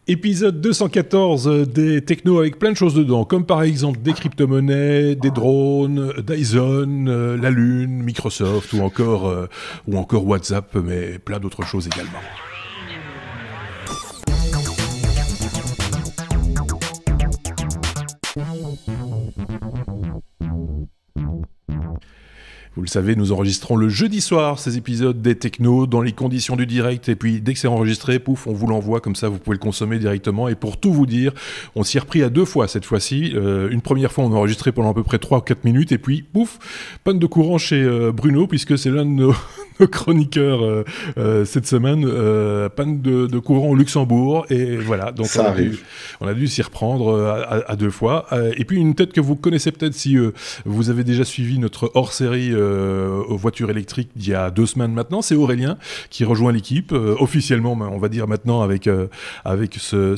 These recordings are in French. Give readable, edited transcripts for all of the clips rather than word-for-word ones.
Épisode 214 des technos avec plein de choses dedans, comme par exemple des crypto-monnaies, des drones, Dyson, la Lune, Microsoft ou encore WhatsApp, mais plein d'autres choses également. Vous le savez, nous enregistrons le jeudi soir ces épisodes des technos dans les conditions du direct, et puis dès que c'est enregistré, pouf, on vous l'envoie, comme ça vous pouvez le consommer directement. Et pour tout vous dire, on s'y est repris à deux fois cette fois-ci. Une première fois, on a enregistré pendant à peu près 3 ou 4 minutes, et puis pouf, panne de courant chez Bruno, puisque c'est l'un de nos chroniqueurs cette semaine, panne de courant au Luxembourg, et voilà, donc on a dû s'y reprendre à deux fois. Et puis une tête que vous connaissez peut-être si vous avez déjà suivi notre hors-série aux voitures électriques d'il y a 2 semaines maintenant, c'est Aurélien qui rejoint l'équipe, officiellement on va dire maintenant avec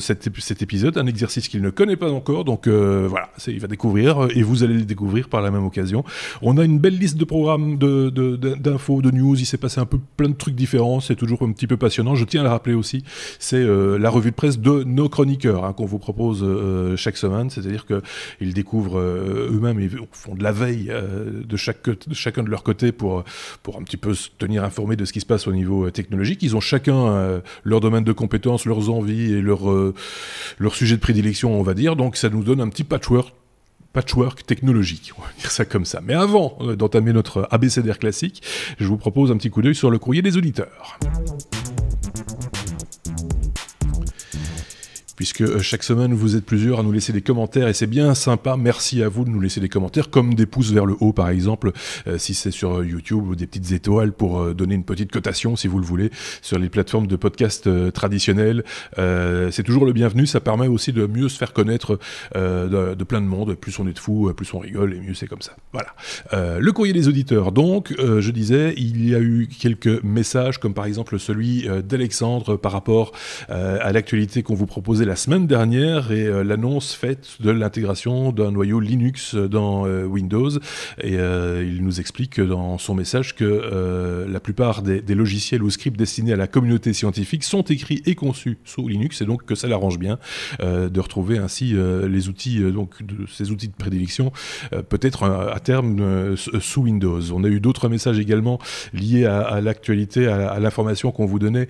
cet épisode, un exercice qu'il ne connaît pas encore, donc voilà, il va découvrir, et vous allez le découvrir par la même occasion. On a une belle liste de programmes, d'infos, de news, il s'est passé un peu plein de trucs différents, c'est toujours un petit peu passionnant. Je tiens à le rappeler aussi, c'est la revue de presse de nos chroniqueurs qu'on vous propose chaque semaine, c'est-à-dire qu'ils découvrent eux-mêmes, ils font de la veille de chacun de leur côté pour un petit peu se tenir informés de ce qui se passe au niveau technologique. Ils ont chacun leur domaine de compétences, leurs envies et leur sujet de prédilection, on va dire, donc ça nous donne un petit patchwork technologique, on va dire ça comme ça. Mais avant d'entamer notre abécédaire classique, je vous propose un petit coup d'œil sur le courrier des auditeurs. Puisque chaque semaine, vous êtes plusieurs à nous laisser des commentaires, et c'est bien sympa, merci à vous de nous laisser des commentaires, comme des pouces vers le haut par exemple, si c'est sur YouTube, ou des petites étoiles pour donner une petite cotation, si vous le voulez, sur les plateformes de podcast traditionnelles. C'est toujours le bienvenu, ça permet aussi de mieux se faire connaître de plein de monde. Plus on est de fous, plus on rigole, et mieux c'est comme ça. Voilà. Le courrier des auditeurs, donc, je disais, il y a eu quelques messages, comme par exemple celui d'Alexandre par rapport à l'actualité qu'on vous proposait la semaine dernière, et l'annonce faite de l'intégration d'un noyau Linux dans Windows, et il nous explique dans son message que la plupart des logiciels ou scripts destinés à la communauté scientifique sont écrits et conçus sous Linux, et donc que ça l'arrange bien de retrouver ainsi les outils, ces outils de prédilection, peut-être à terme sous Windows. On a eu d'autres messages également liés à l'actualité, à l'information qu'on vous donnait.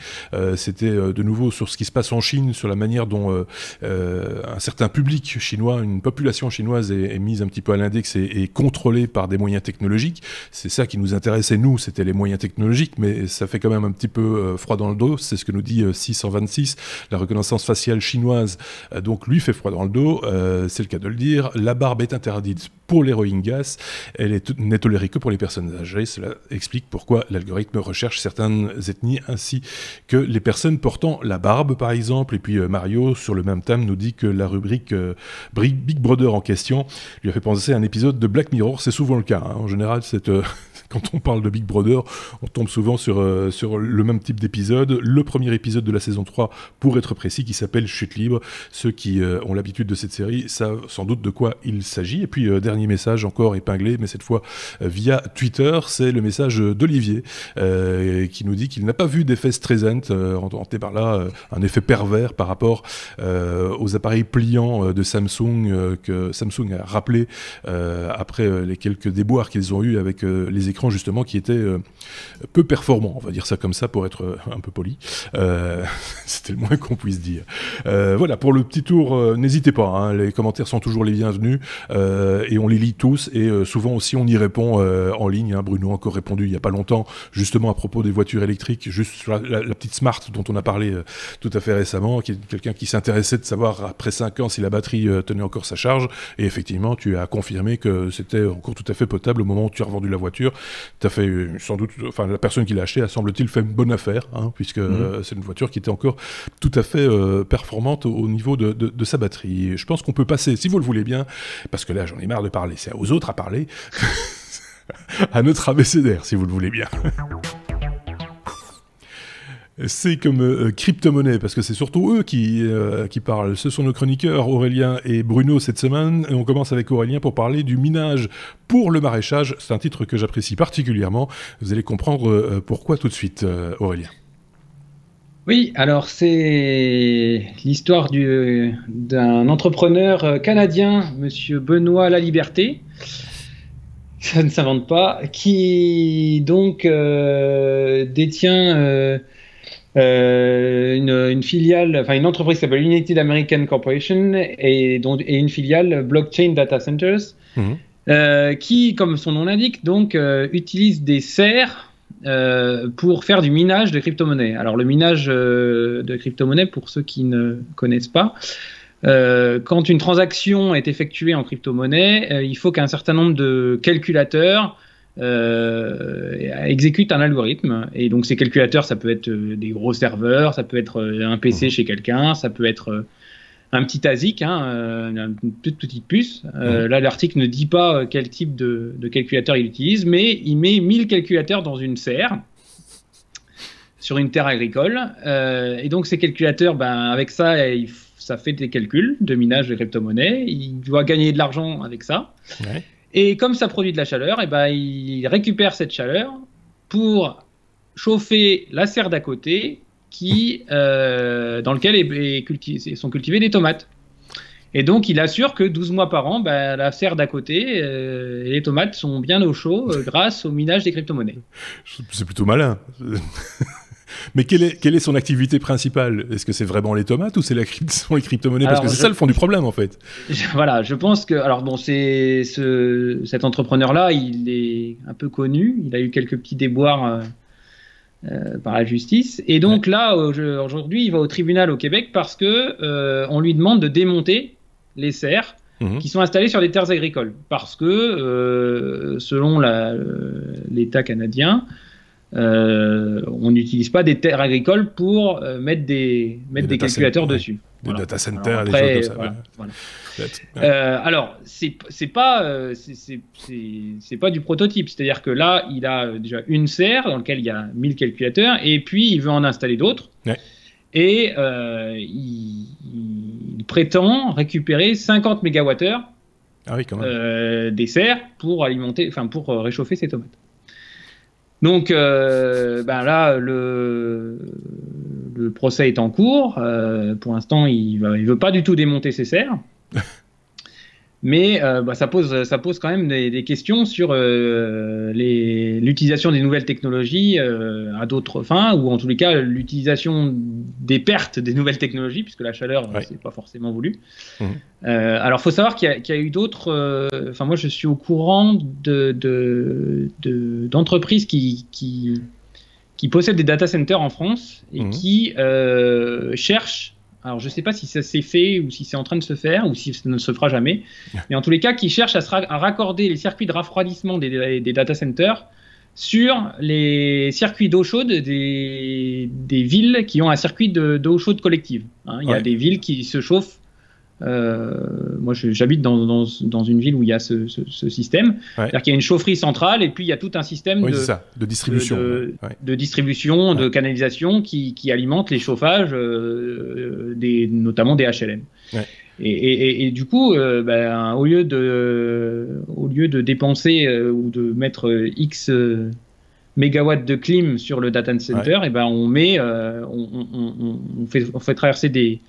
C'était de nouveau sur ce qui se passe en Chine, sur la manière dont un certain public chinois, une population chinoise est mise un petit peu à l'index et contrôlée par des moyens technologiques. C'est ça qui nous intéressait, nous, c'était les moyens technologiques, mais ça fait quand même un petit peu froid dans le dos. C'est ce que nous dit 626, la reconnaissance faciale chinoise, donc lui fait froid dans le dos, c'est le cas de le dire. La barbe est interdite pour les Rohingyas, elle n'est tolérée que pour les personnes âgées. Cela explique pourquoi l'algorithme recherche certaines ethnies ainsi que les personnes portant la barbe, par exemple. Et puis Mario, sur le même thème, nous dit que la rubrique Big Brother en question lui a fait penser à un épisode de Black Mirror. C'est souvent le cas, hein. En général, quand on parle de Big Brother, on tombe souvent sur le même type d'épisode. Le premier épisode de la saison 3, pour être précis, qui s'appelle Chute libre. Ceux qui ont l'habitude de cette série savent sans doute de quoi il s'agit. Et puis, dernier message encore épinglé, mais cette fois via Twitter, c'est le message d'Olivier qui nous dit qu'il n'a pas vu d'effet Streisand, hanté par là, un effet pervers par rapport aux appareils pliants de Samsung, que Samsung a rappelé après les quelques déboires qu'ils ont eus avec les écrans justement qui étaient peu performants, on va dire ça comme ça pour être un peu poli. C'était le moins qu'on puisse dire. Voilà, pour le petit tour, n'hésitez pas, hein, les commentaires sont toujours les bienvenus, et on les lit tous, et souvent aussi on y répond en ligne, hein. Bruno a encore répondu il n'y a pas longtemps justement à propos des voitures électriques, juste sur la petite Smart dont on a parlé tout à fait récemment, qui est quelqu'un qui s'intéressait de savoir après 5 ans si la batterie tenait encore sa charge, et effectivement tu as confirmé que c'était encore tout à fait potable au moment où tu as revendu la voiture. Tu as fait sans doute, enfin la personne qui l'a acheté a semble-t-il fait une bonne affaire, hein, puisque c'est une voiture qui était encore tout à fait performante au niveau de sa batterie. Et je pense qu'on peut passer, si vous le voulez bien, parce que là j'en ai marre de parler, c'est aux autres à parler, à notre abécédaire, si vous le voulez bien. C'est comme crypto-monnaie, parce que c'est surtout eux qui parlent. Ce sont nos chroniqueurs, Aurélien et Bruno, cette semaine. Et on commence avec Aurélien pour parler du minage pour le maraîchage. C'est un titre que j'apprécie particulièrement. Vous allez comprendre pourquoi tout de suite, Aurélien. Oui, alors c'est l'histoire d'un entrepreneur canadien, Monsieur Benoît Laliberté, ça ne s'invente pas, qui donc détient une filiale, enfin une entreprise qui s'appelle United American Corporation et une filiale Blockchain Data Centers, Mhm. qui, comme son nom l'indique, donc utilise des serres pour faire du minage de crypto-monnaies. Alors le minage de crypto-monnaies, pour ceux qui ne connaissent pas, quand une transaction est effectuée en crypto-monnaie, il faut qu'un certain nombre de calculateurs exécutent un algorithme. Et donc ces calculateurs, ça peut être des gros serveurs, ça peut être un PC chez quelqu'un, ça peut être un petit ASIC, hein, une toute petite puce. Là, l'article ne dit pas quel type de calculateur il utilise, mais il met 1000 calculateurs dans une serre sur une terre agricole. Et donc, ces calculateurs, ben, avec ça, ça fait des calculs de minage de crypto-monnaie. Il doit gagner de l'argent avec ça. Ouais. Et comme ça produit de la chaleur, et ben, il récupère cette chaleur pour chauffer la serre d'à côté dans lequel sont cultivées des tomates. Et donc, il assure que 12 mois par an, ben, la serre d'à côté et les tomates sont bien au chaud grâce au minage des crypto-monnaies. C'est plutôt malin. Mais quelle est son activité principale? Est-ce que c'est vraiment les tomates ou sont les crypto-monnaies? Parce que c'est ça le fond du problème, en fait. Voilà, je pense que... Alors bon, cet entrepreneur-là, il est un peu connu. Il a eu quelques petits déboires par la justice. Et donc là, aujourd'hui, il va au tribunal au Québec parce que on lui demande de démonter les serres qui sont installées sur des terres agricoles. Parce que, selon l'État canadien, on n'utilise pas des terres agricoles pour mettre des calculateurs dessus. Des data centers, alors après, des choses comme ça. Alors, c'est pas du prototype. C'est-à-dire que là, il a déjà une serre dans laquelle il y a 1000 calculateurs et puis il veut en installer d'autres. Ouais. Et il prétend récupérer 50 mégawattheures des serres pour réchauffer ses tomates. Donc, ben là, le procès est en cours. Pour l'instant, il veut pas du tout démonter ses serres. Mais ça pose quand même des questions sur l'utilisation des nouvelles technologies à d'autres fins, ou en tous les cas l'utilisation des pertes des nouvelles technologies, puisque la chaleur, c'est pas forcément voulu. Alors, il faut savoir qu'il y a eu d'autres... Enfin, moi, je suis au courant d'entreprises qui possèdent des data centers en France et qui cherchent... Alors, je ne sais pas si ça s'est fait ou si c'est en train de se faire ou si ça ne se fera jamais. Mais en tous les cas, qui cherchent à raccorder les circuits de refroidissement des data centers sur les circuits d'eau chaude des villes qui ont un circuit d'eau chaude collective. Il y a des villes qui se chauffent. Moi, j'habite dans une ville où il y a ce système. C'est-à-dire qu'il y a une chaufferie centrale et puis il y a tout un système de distribution, de canalisation qui alimente les chauffages, notamment des HLM. Et du coup, au lieu de dépenser ou de mettre X mégawatts de clim sur le data center, on fait traverser des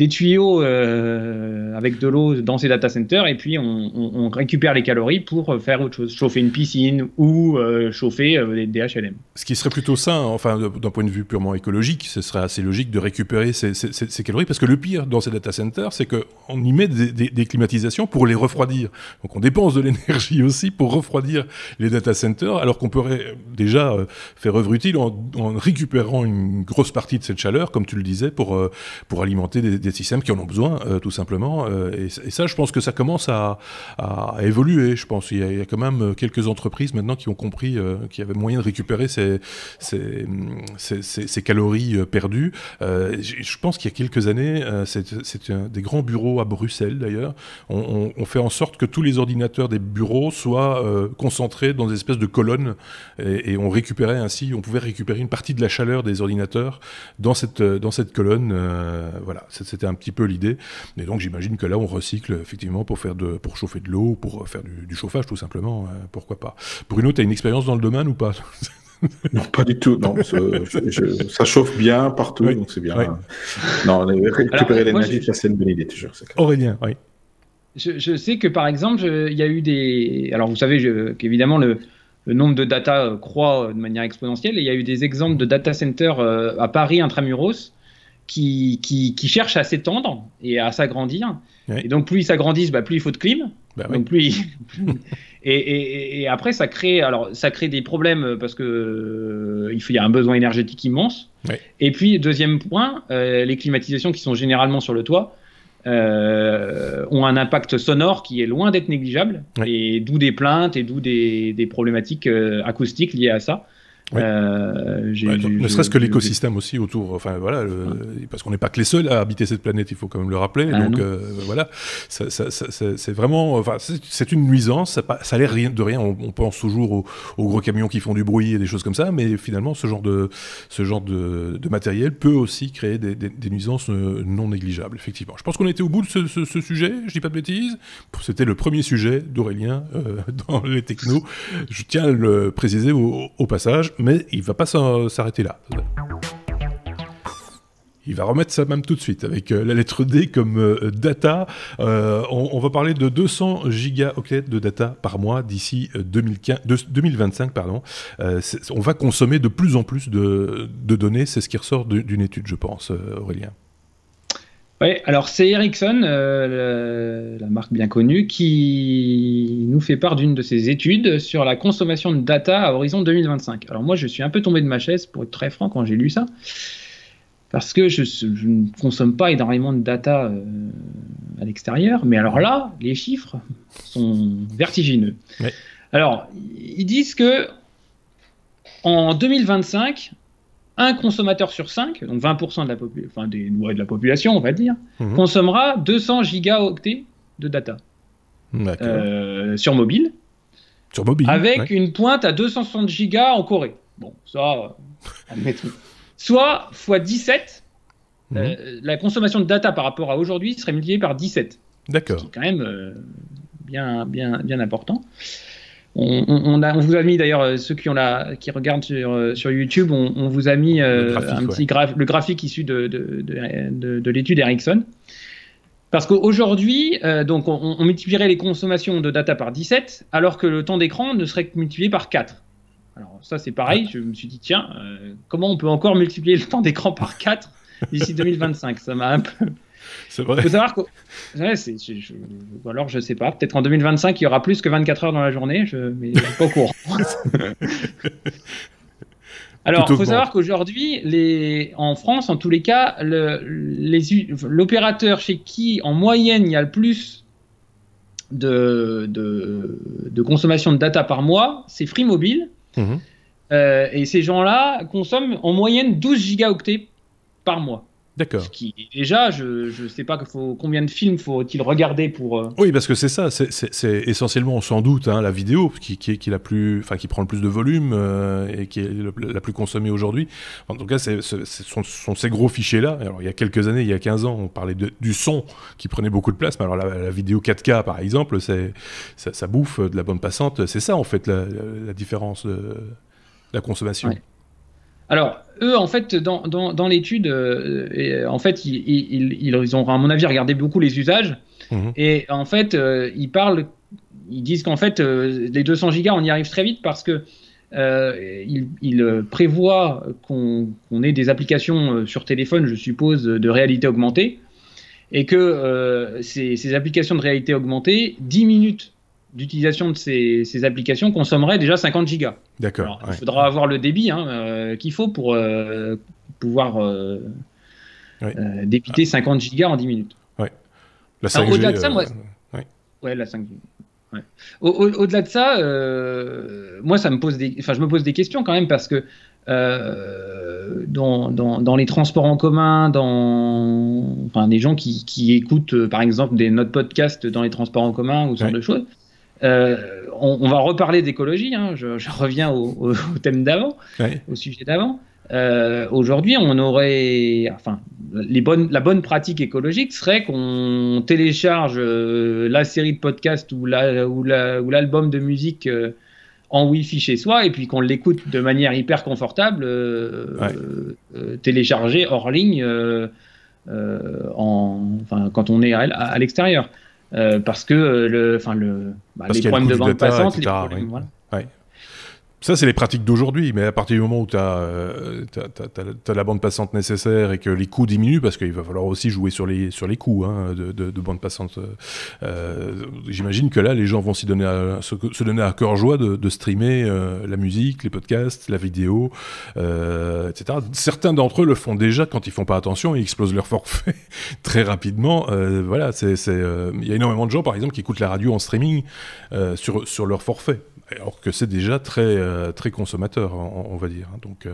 tuyaux avec de l'eau dans ces data centers et puis on récupère les calories pour faire autre chose, chauffer une piscine ou chauffer des HLM. Ce qui serait plutôt sain, enfin d'un point de vue purement écologique, ce serait assez logique de récupérer ces calories, parce que le pire dans ces data centers, c'est qu'on y met des climatisations pour les refroidir. Donc on dépense de l'énergie aussi pour refroidir les data centers, alors qu'on pourrait déjà faire œuvre utile en récupérant une grosse partie de cette chaleur, comme tu le disais, pour alimenter des systèmes qui en ont besoin, tout simplement. Et ça, je pense que ça commence à évoluer. Je pense qu'il y a quand même quelques entreprises maintenant qui ont compris qu'il y avait moyen de récupérer ces calories perdues. Je pense qu'il y a quelques années, c'est des grands bureaux à Bruxelles, d'ailleurs. On fait en sorte que tous les ordinateurs des bureaux soient concentrés dans des espèces de colonnes et on pouvait récupérer une partie de la chaleur des ordinateurs dans cette colonne. Voilà, c'était un petit peu l'idée. Et donc j'imagine que là on recycle effectivement pour chauffer de l'eau, pour faire du chauffage tout simplement. Pourquoi pas. Bruno, tu as une expérience dans le domaine ou pas? Non, pas du tout. Non, ça chauffe bien partout, donc c'est bien. Oui. Non, récupérer l'énergie, ça c'est une bonne idée, toujours. Aurélien, oui. Je sais que par exemple, il y a eu des. Alors vous savez qu'évidemment le nombre de data croît de manière exponentielle, et il y a eu des exemples de data centers à Paris intramuros qui cherchent à s'étendre et à s'agrandir. Oui. Et donc plus ils s'agrandissent, plus il faut de clim. Donc plus et après ça crée des problèmes parce que il y a un besoin énergétique immense. Oui. Et puis deuxième point, les climatisations qui sont généralement sur le toit ont un impact sonore qui est loin d'être négligeable, et d'où des plaintes et d'où des problématiques acoustiques liées à ça. Oui. Ne serait-ce que l'écosystème aussi autour, enfin voilà, parce qu'on n'est pas que les seuls à habiter cette planète, il faut quand même le rappeler. Donc voilà, c'est vraiment, enfin, c'est une nuisance. Ça a l'air de rien. On pense toujours aux gros camions qui font du bruit et des choses comme ça, mais finalement, ce genre de matériel peut aussi créer des nuisances non négligeables. Effectivement. Je pense qu'on était au bout de ce sujet. Je dis pas de bêtises. C'était le premier sujet d'Aurélien dans les technos. Je tiens à le préciser au passage. Mais il ne va pas s'arrêter là. Il va remettre ça même tout de suite avec la lettre D comme data. On va parler de 200 gigaoctets de data par mois d'ici 2025. On va consommer de plus en plus de données. C'est ce qui ressort d'une étude, je pense, Aurélien. Oui, alors c'est Ericsson, la marque bien connue, qui nous fait part d'une de ses études sur la consommation de data à horizon 2025. Alors moi, je suis un peu tombé de ma chaise, pour être très franc, quand j'ai lu ça, parce que je ne consomme pas énormément de data à l'extérieur, mais alors là, les chiffres sont vertigineux. Oui. Alors, ils disent que en 2025, un consommateur sur 5, donc 20% de la population, on va dire, consommera 200 gigaoctets de data sur mobile. Sur mobile, avec une pointe à 260 gigas en Corée. Bon, ça, admettons. Soit fois 17, la consommation de data par rapport à aujourd'hui serait multipliée par 17. D'accord. Ce qui est quand même bien important. On vous a mis d'ailleurs, ceux qui regardent sur YouTube, on vous a mis le graphique issu de l'étude Ericsson. Parce qu'aujourd'hui, donc on multiplierait les consommations de data par 17, alors que le temps d'écran ne serait que multiplié par 4. Alors ça c'est pareil, je me suis dit tiens, comment on peut encore multiplier le temps d'écran par 4 d'ici 2025 ? Ça m'a un peu... C'est vrai. Il faut savoir que... ou alors je sais pas, peut-être en 2025 il y aura plus que 24 heures dans la journée, mais je suis pas au courant. Alors, il faut savoir qu'aujourd'hui, en France, en tous les cas, l'opérateur chez qui, en moyenne, il y a le plus de consommation de data par mois, c'est Free Mobile. Et ces gens-là consomment en moyenne 12 gigaoctets par mois. D'accord. Ce qui, déjà, je ne sais pas combien de films faut-il regarder pour... Oui, parce que c'est ça, c'est essentiellement, sans doute, la vidéo qui prend le plus de volume et qui est la plus consommée aujourd'hui. En tout cas, ce sont ces gros fichiers-là. Alors, il y a quelques années, il y a 15 ans, on parlait du son qui prenait beaucoup de place. Mais alors, la vidéo 4K, par exemple, ça bouffe de la bande passante. C'est ça, en fait, la différence de la consommation. Ouais. Alors, eux, en fait, dans l'étude, en fait, ils ont, à mon avis, regardé beaucoup les usages. Et en fait, ils disent qu'en fait, les 200 gigas, on y arrive très vite parce que ils prévoient qu'on ait des applications sur téléphone, je suppose, de réalité augmentée. Et que ces applications de réalité augmentée, 10 minutes d'utilisation de ces applications consommerait déjà 50 gigas. D'accord. Alors, il faudra avoir le débit qu'il faut pour pouvoir débiter 50 gigas en 10 minutes. Ouais. La 5G, au-delà de ça, ouais, la 5G. Ouais. Au-delà de ça, moi, je me pose des questions quand même parce que dans les transports en commun, des gens qui écoutent, par exemple, notre podcast dans les transports en commun ou ce genre de choses, on va reparler d'écologie, je reviens au thème d'avant, au sujet d'avant. Aujourd'hui, on aurait, la bonne pratique écologique serait qu'on télécharge la série de podcasts ou l'album de musique en Wi-Fi chez soi et puis qu'on l'écoute de manière hyper confortable, téléchargé hors ligne quand on est à l'extérieur. Parce que les problèmes de bande passante, les problèmes, voilà. Ça, c'est les pratiques d'aujourd'hui, mais à partir du moment où tu as la bande passante nécessaire et que les coûts diminuent, parce qu'il va falloir aussi jouer sur les coûts de bande passante, j'imagine que là, les gens vont se donner à cœur joie de streamer la musique, les podcasts, la vidéo, etc. Certains d'entre eux le font déjà quand ils font pas attention et explosent leur forfait très rapidement. Voilà, il y a énormément de gens, par exemple, qui écoutent la radio en streaming sur leur forfait. Alors que c'est déjà très consommateur, on va dire. Donc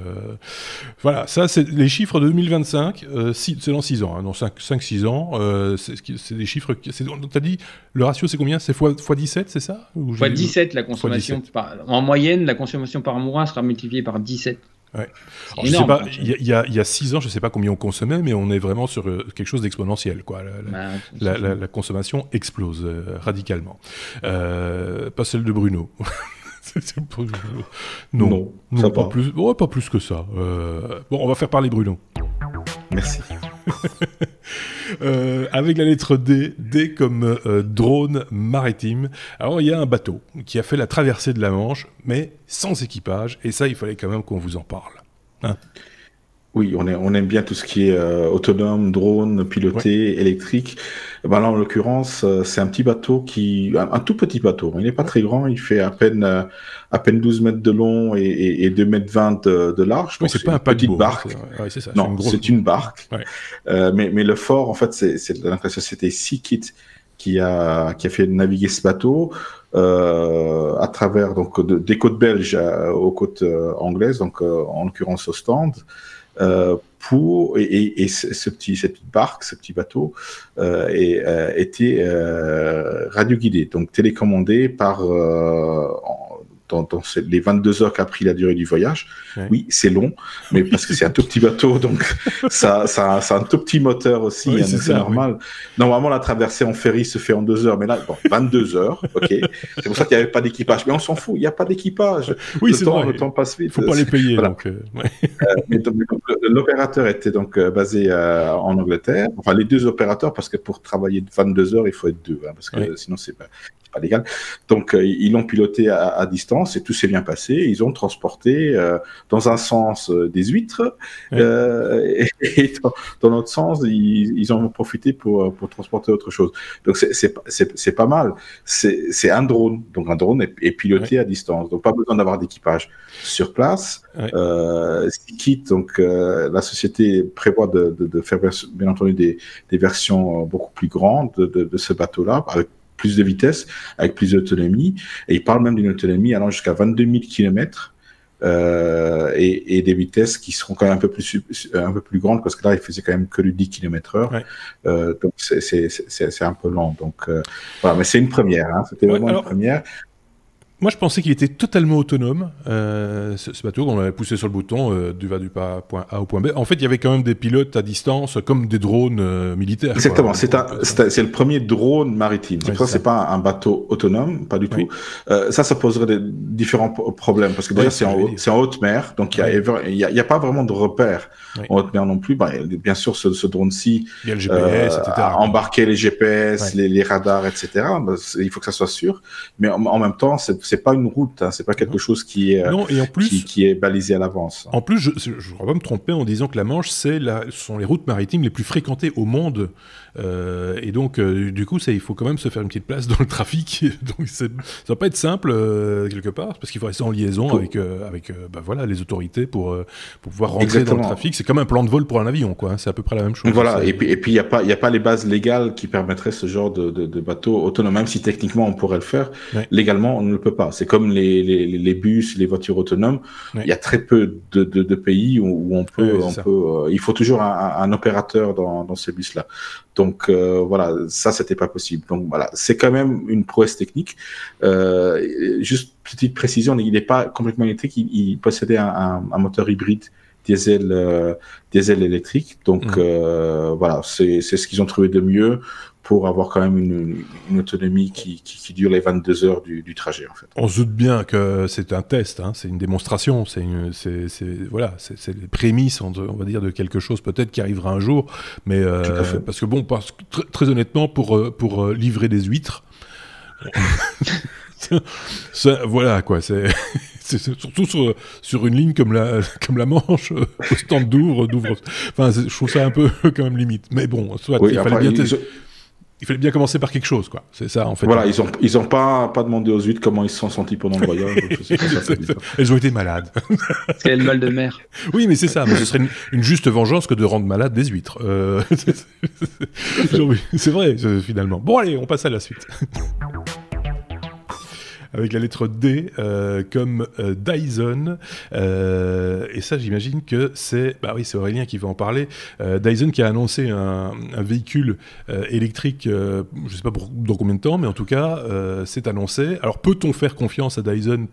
voilà, ça c'est les chiffres de 2025, c'est dans 6 ans, dans 5-6 ans, c'est des chiffres... T'as dit, le ratio c'est combien? C'est x 17, c'est ça? X 17 la consommation, en moyenne, la consommation par mois sera multipliée par 17. Ouais. Alors, je sais pas, il y a 6 ans, je ne sais pas combien on consommait, mais on est vraiment sur quelque chose d'exponentiel, quoi. La consommation explose radicalement. Pas celle de Bruno. Non, pas plus. Oh, pas plus que ça. Bon, on va faire parler Bruno. Merci. Avec la lettre D, D comme drone maritime. Alors il y a un bateau qui a fait la traversée de la Manche, mais sans équipage, et ça il fallait quand même qu'on vous en parle. Hein? Oui, on aime bien tout ce qui est autonome, drone, piloté, électrique. Ben là, en l'occurrence, c'est un petit bateau un tout petit bateau. Il n'est pas très grand, il fait à peine 12 mètres de long et 2 mètres 20 de large. Oui, c'est pas un petite barque. C'est ça. Non, c'est une barque. Ouais. Mais le fort, en fait, c'est la société Seakit qui a fait naviguer ce bateau à travers des côtes belges aux côtes anglaises, donc en l'occurrence au stand. Cette petite barque, ce petit bateau était radio-guidé, donc télécommandé par dans les 22 heures qu'a pris la durée du voyage. Ouais. Oui, c'est long, mais parce que c'est un tout petit bateau, donc ça a un tout petit moteur aussi, oui, c'est normal. Oui. Normalement, la traversée en ferry se fait en 2 heures, mais là, 22 heures, ok. C'est pour ça qu'il n'y avait pas d'équipage. Mais on s'en fout, il n'y a pas d'équipage. Oui, le temps passe vite. Il ne faut pas les payer, voilà. Donc. L'opérateur était donc basé en Angleterre. Enfin, les 2 opérateurs, parce que pour travailler 22 heures, il faut être 2, parce que sinon, c'est pas légal. Donc, ils l'ont piloté à distance et tout s'est bien passé. Ils ont transporté dans un sens des huîtres et dans l'autre sens, ils en ont profité pour transporter autre chose. Donc, c'est pas mal. C'est un drone. Donc, un drone est piloté à distance. Donc, pas besoin d'avoir d'équipage sur place. Seakit, donc la société prévoit de faire bien entendu des versions beaucoup plus grandes de ce bateau-là, avec plus de vitesse, avec plus d'autonomie, et il parle même d'une autonomie allant jusqu'à 22 000 km et des vitesses qui seront quand même un peu plus grandes, parce que là, il faisait quand même que du 10 km/h, donc c'est un peu lent. Donc voilà, mais c'est une première, hein, c'était vraiment une première. Moi, je pensais qu'il était totalement autonome, ce bateau, qu'on avait poussé sur le bouton, du point A au point B. En fait, il y avait quand même des pilotes à distance, comme des drones militaires. Exactement, c'est le premier drone maritime. C'est pour ça que c'est pas un bateau autonome, pas du tout. Ça poserait différents problèmes, parce que déjà, c'est en haute mer, donc il y a pas vraiment de repères en haute mer non plus. Bien sûr, ce drone-ci, il y a le GPS, etc. Embarquer les GPS, les radars, etc. Il faut que ça soit sûr. Mais en même temps, c'est pas une route, hein, c'est pas quelque chose qui est, qui est balisé à l'avance. En plus, je ne vais pas me tromper en disant que la Manche, ce sont les routes maritimes les plus fréquentées au monde. Et donc, du coup, il faut quand même se faire une petite place dans le trafic. Donc, ça va pas être simple, quelque part, parce qu'il faut rester en liaison avec les autorités pour pouvoir rentrer dans le trafic. C'est comme un plan de vol pour un avion, quoi. C'est à peu près la même chose. Voilà, et puis il n'y a pas les bases légales qui permettraient ce genre de bateau autonome, même si techniquement on pourrait le faire. Légalement, on ne le peut pas. C'est comme les bus, les voitures autonomes. Il y a très peu de pays où on peut. Il faut toujours un opérateur dans ces bus-là. Donc voilà, ça c'était pas possible. Donc voilà, c'est quand même une prouesse technique. Juste petite précision, il n'est pas complètement électrique. Il possédait un moteur hybride diesel électrique. Donc voilà, c'est ce qu'ils ont trouvé de mieux pour avoir quand même une autonomie qui dure les 22 heures du trajet, en fait. On se doute bien que c'est un test, hein, c'est une démonstration, c'est les prémices, on va dire, de quelque chose peut-être qui arrivera un jour, mais parce que très honnêtement, pour livrer des huîtres, voilà quoi, c'est surtout sur une ligne comme la Manche, au stand d'ouvre, enfin, je trouve ça un peu quand même limite. Mais bon, soit oui, il fallait bien commencer par quelque chose, quoi. C'est ça, en fait. Voilà, ils ont pas demandé aux huîtres comment ils se sont sentis pendant le voyage. Elles ont été malades. C'est le mal de mer. Oui, mais c'est ça. Mais ce serait une juste vengeance que de rendre malades des huîtres. C'est vrai, finalement. Bon, allez, on passe à la suite. Avec la lettre D comme Dyson. Et ça, j'imagine que c'est Aurélien qui va en parler. Dyson qui a annoncé un véhicule électrique, je ne sais pas dans combien de temps, mais en tout cas, c'est annoncé. Alors, peut-on faire confiance à Dyson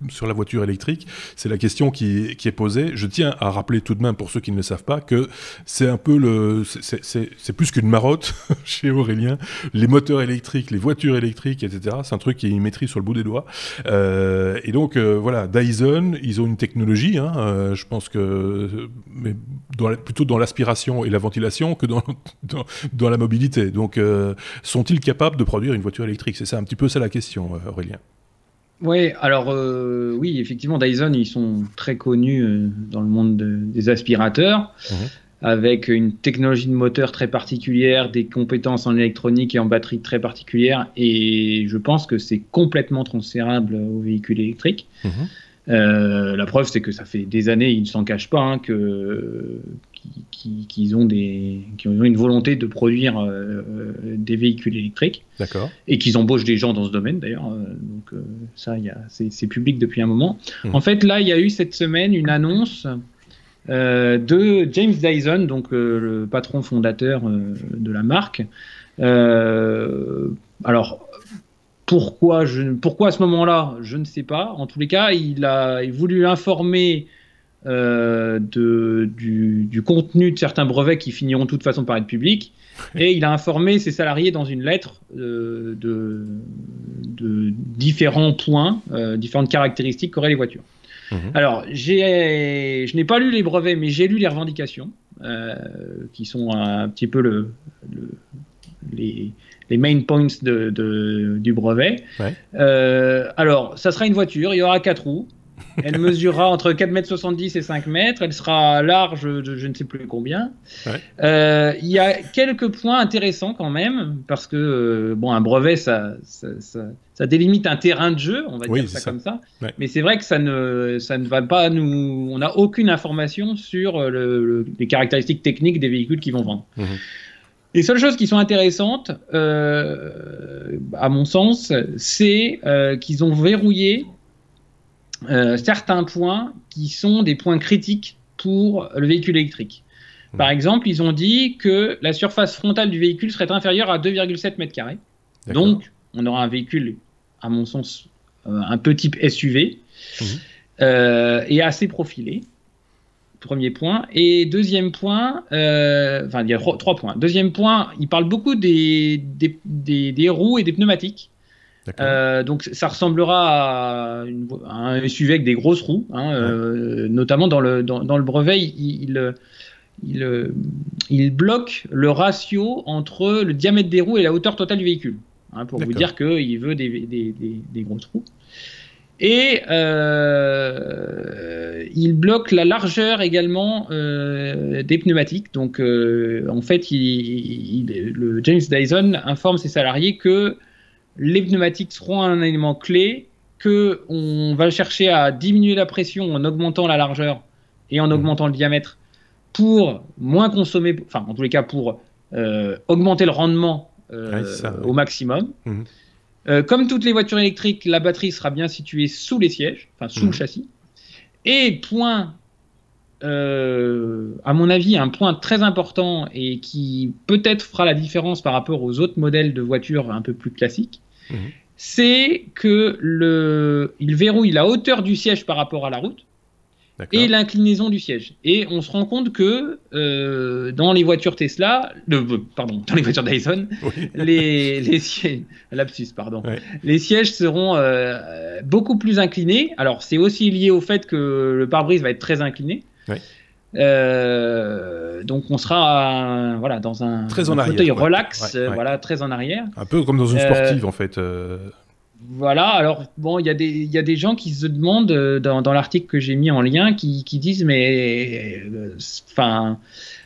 sur la voiture électrique? C'est la question qui est posée. Je tiens à rappeler tout de même, pour ceux qui ne le savent pas, que c'est un peu c'est plus qu'une marotte chez Aurélien. Les moteurs électriques, les voitures électriques, etc., c'est un truc qu'il maîtrise sur le bout des doigts. Et donc, voilà, Dyson, ils ont une technologie, hein, je pense que mais plutôt dans l'aspiration et la ventilation que dans la mobilité. Donc, sont-ils capables de produire une voiture électrique? C'est un petit peu ça la question, Aurélien. Oui, alors oui, effectivement, Dyson, ils sont très connus dans le monde des aspirateurs, avec une technologie de moteur très particulière, des compétences en électronique et en batterie très particulières, et je pense que c'est complètement transférable aux véhicules électriques. La preuve, c'est que ça fait des années, ils ne s'en cachent pas, hein, qu'ils ont une volonté de produire des véhicules électriques. D'accord. Et qu'ils embauchent des gens dans ce domaine, d'ailleurs. Donc ça, c'est public depuis un moment. En fait, là, il y a eu cette semaine une annonce de James Dyson, donc le patron fondateur de la marque. Alors, pourquoi à ce moment-là, je ne sais pas. En tous les cas, il a voulu informer du contenu de certains brevets qui finiront de toute façon par être publics, et il a informé ses salariés dans une lettre de différents points, différentes caractéristiques qu'auraient les voitures. Alors, je n'ai pas lu les brevets, mais j'ai lu les revendications, qui sont un petit peu les main points du brevet. Ouais. Alors, ça sera une voiture, il y aura 4 roues. Elle mesurera entre 4,70 m et 5 mètres. Elle sera large de je ne sais plus combien. Ouais. Il y a quelques points intéressants quand même, parce que un brevet, ça délimite un terrain de jeu, on va dire ça comme ça. Ouais. Mais c'est vrai que ça ne va pas nous... On n'a aucune information sur les caractéristiques techniques des véhicules qu'ils vont vendre. Les seules choses qui sont intéressantes, à mon sens, c'est qu'ils ont verrouillé certains points qui sont des points critiques pour le véhicule électrique. Par exemple, ils ont dit que la surface frontale du véhicule serait inférieure à 2,7 m². Donc, on aura un véhicule, à mon sens, un peu type SUV, et assez profilé. Premier point. Et deuxième point, il y a 3 points. Deuxième point, il parle beaucoup des roues et des pneumatiques. Donc ça ressemblera à un SUV avec des grosses roues, notamment dans le brevet, il bloque le ratio entre le diamètre des roues et la hauteur totale du véhicule, pour vous dire qu'il veut des grosses roues. Et il bloque la largeur également des pneumatiques. Donc en fait, le James Dyson informe ses salariés que les pneumatiques seront un élément clé, qu'on va chercher à diminuer la pression en augmentant la largeur et en augmentant le diamètre pour moins consommer, enfin en tous les cas pour augmenter le rendement au maximum. Comme toutes les voitures électriques, la batterie sera bien située sous les sièges, enfin sous le châssis. Et point, à mon avis, un point très important et qui peut-être fera la différence par rapport aux autres modèles de voitures un peu plus classiques, c'est que il verrouille la hauteur du siège par rapport à la route et l'inclinaison du siège. Et on se rend compte que dans les voitures Tesla, dans les voitures Dyson, oui. les sièges, lapsus, pardon, ouais. Les sièges seront beaucoup plus inclinés. Alors c'est aussi lié au fait que le pare-brise va être très incliné. Ouais. Donc on sera voilà, dans un fauteuil relax, voilà, très en arrière. Un peu comme dans une sportive en fait. Voilà, alors bon, il y a des gens qui se demandent dans l'article que j'ai mis en lien qui disent mais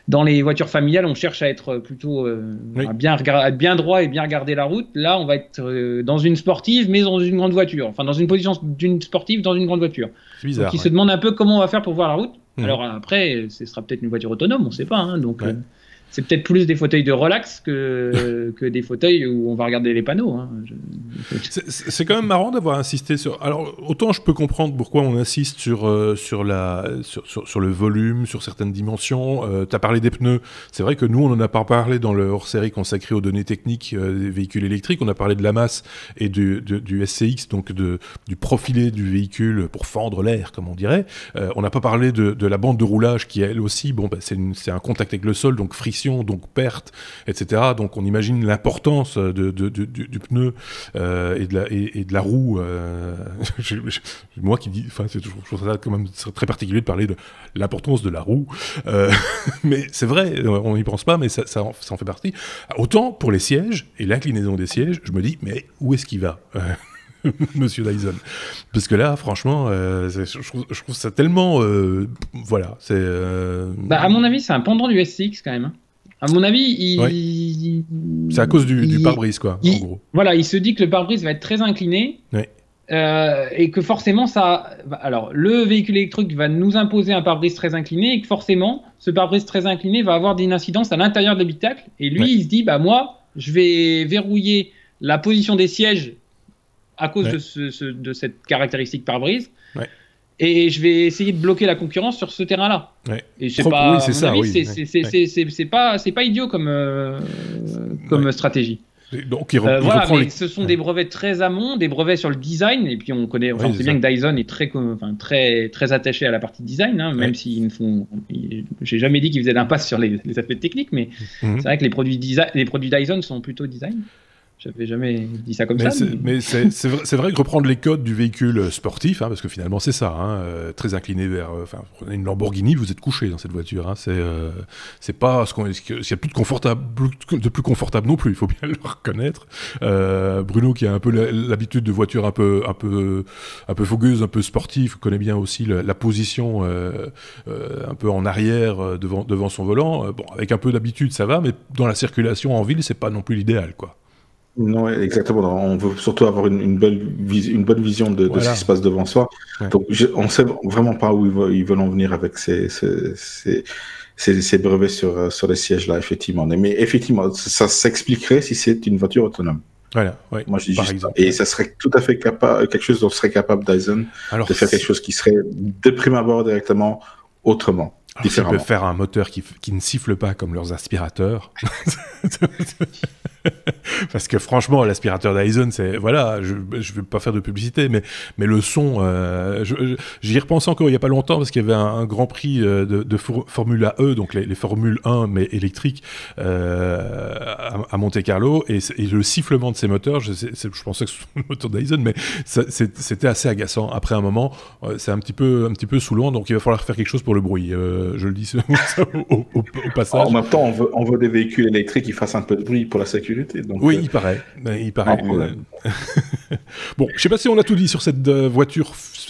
dans les voitures familiales on cherche à être plutôt à bien droit et bien regarder la route. Là on va être dans une sportive mais dans une grande voiture, enfin dans une position d'une sportive dans une grande voiture. C'est bizarre. Donc ils se demandent un peu comment on va faire pour voir la route. Alors après ce sera peut-être une voiture autonome, on ne sait pas, hein, donc c'est peut-être plus des fauteuils de relax que des fauteuils où on va regarder les panneaux. Hein. C'est quand même marrant d'avoir insisté sur... Alors, autant je peux comprendre pourquoi on insiste sur le volume, sur certaines dimensions. Tu as parlé des pneus. C'est vrai que nous, on n'en a pas parlé dans le hors-série consacré aux données techniques des véhicules électriques. On a parlé de la masse et du SCX, donc du profilé du véhicule pour fendre l'air, comme on dirait. On n'a pas parlé de la bande de roulage qui, elle aussi, c'est un contact avec le sol, donc friction, donc perte, etc. Donc on imagine l'importance du pneu et de la roue. Moi qui dis, je trouve ça quand même très particulier de parler de l'importance de la roue. Mais c'est vrai, on n'y pense pas, mais ça en fait partie. Autant pour les sièges et l'inclinaison des sièges, je me dis, mais où est-ce qu'il va Monsieur Dyson, parce que là, franchement, je trouve ça tellement, voilà, c'est. À mon avis, c'est un pendant du SCX quand même. Hein. À mon avis, c'est à cause du pare-brise, quoi, en gros. Voilà, il se dit que le pare-brise va être très incliné, et que forcément, alors, le véhicule électrique va nous imposer un pare-brise très incliné, et que forcément, ce pare-brise très incliné va avoir une incidence à l'intérieur de l'habitacle. Et lui, il se dit, moi, je vais verrouiller la position des sièges à cause de cette caractéristique pare-brise. Ouais. Et je vais essayer de bloquer la concurrence sur ce terrain-là. Ouais. Et c'est pas, c'est pas idiot comme stratégie. Donc, ce sont des brevets très amont, des brevets sur le design, et puis on sait bien que Dyson est très attaché à la partie design, hein, même s'ils ne font, j'ai jamais dit qu'ils faisaient l'impasse sur les aspects techniques, mais c'est vrai que les produits Dyson sont plutôt design. J'avais jamais dit ça comme ça. Mais c'est vrai que reprendre les codes du véhicule sportif, hein, parce que finalement c'est ça, hein, très incliné vers... prenez une Lamborghini, vous êtes couché dans cette voiture. Hein, c'est pas ce qu'il y a de plus confortable non plus, il faut bien le reconnaître. Bruno, qui a un peu l'habitude de voitures un peu fogueuses, un peu sportives, connaît bien aussi la position un peu en arrière devant son volant. Avec un peu d'habitude, ça va, mais dans la circulation en ville, c'est pas non plus l'idéal, quoi. Non, exactement. On veut surtout avoir une bonne vision de ce qui se passe devant soi. Ouais. Donc, on ne sait vraiment pas où ils veulent en venir avec ces brevets sur les sièges là, effectivement. Mais effectivement, ça s'expliquerait si c'est une voiture autonome. Voilà, ouais, moi je dis juste exemple, et ça serait tout à fait quelque chose dont serait capable Dyson de faire quelque chose qui serait de prime abord directement autrement. Ils peuvent faire un moteur qui ne siffle pas comme leurs aspirateurs. Parce que franchement, l'aspirateur Dyson, c'est... Voilà, je vais pas faire de publicité, mais le son... j'y repense encore il y a pas longtemps, parce qu'il y avait un grand prix de Formule E, donc les Formule 1, mais électriques, à Monte-Carlo, et le sifflement de ces moteurs, je pensais que c'était le moteur Dyson, mais c'était assez agaçant. Après un moment, c'est un petit peu saoulant, donc il va falloir faire quelque chose pour le bruit. Je le dis au passage. En même temps, on veut des véhicules électriques qui fassent un peu de bruit pour la sécurité. Donc, oui, il paraît. Bon, je sais pas si on a tout dit sur cette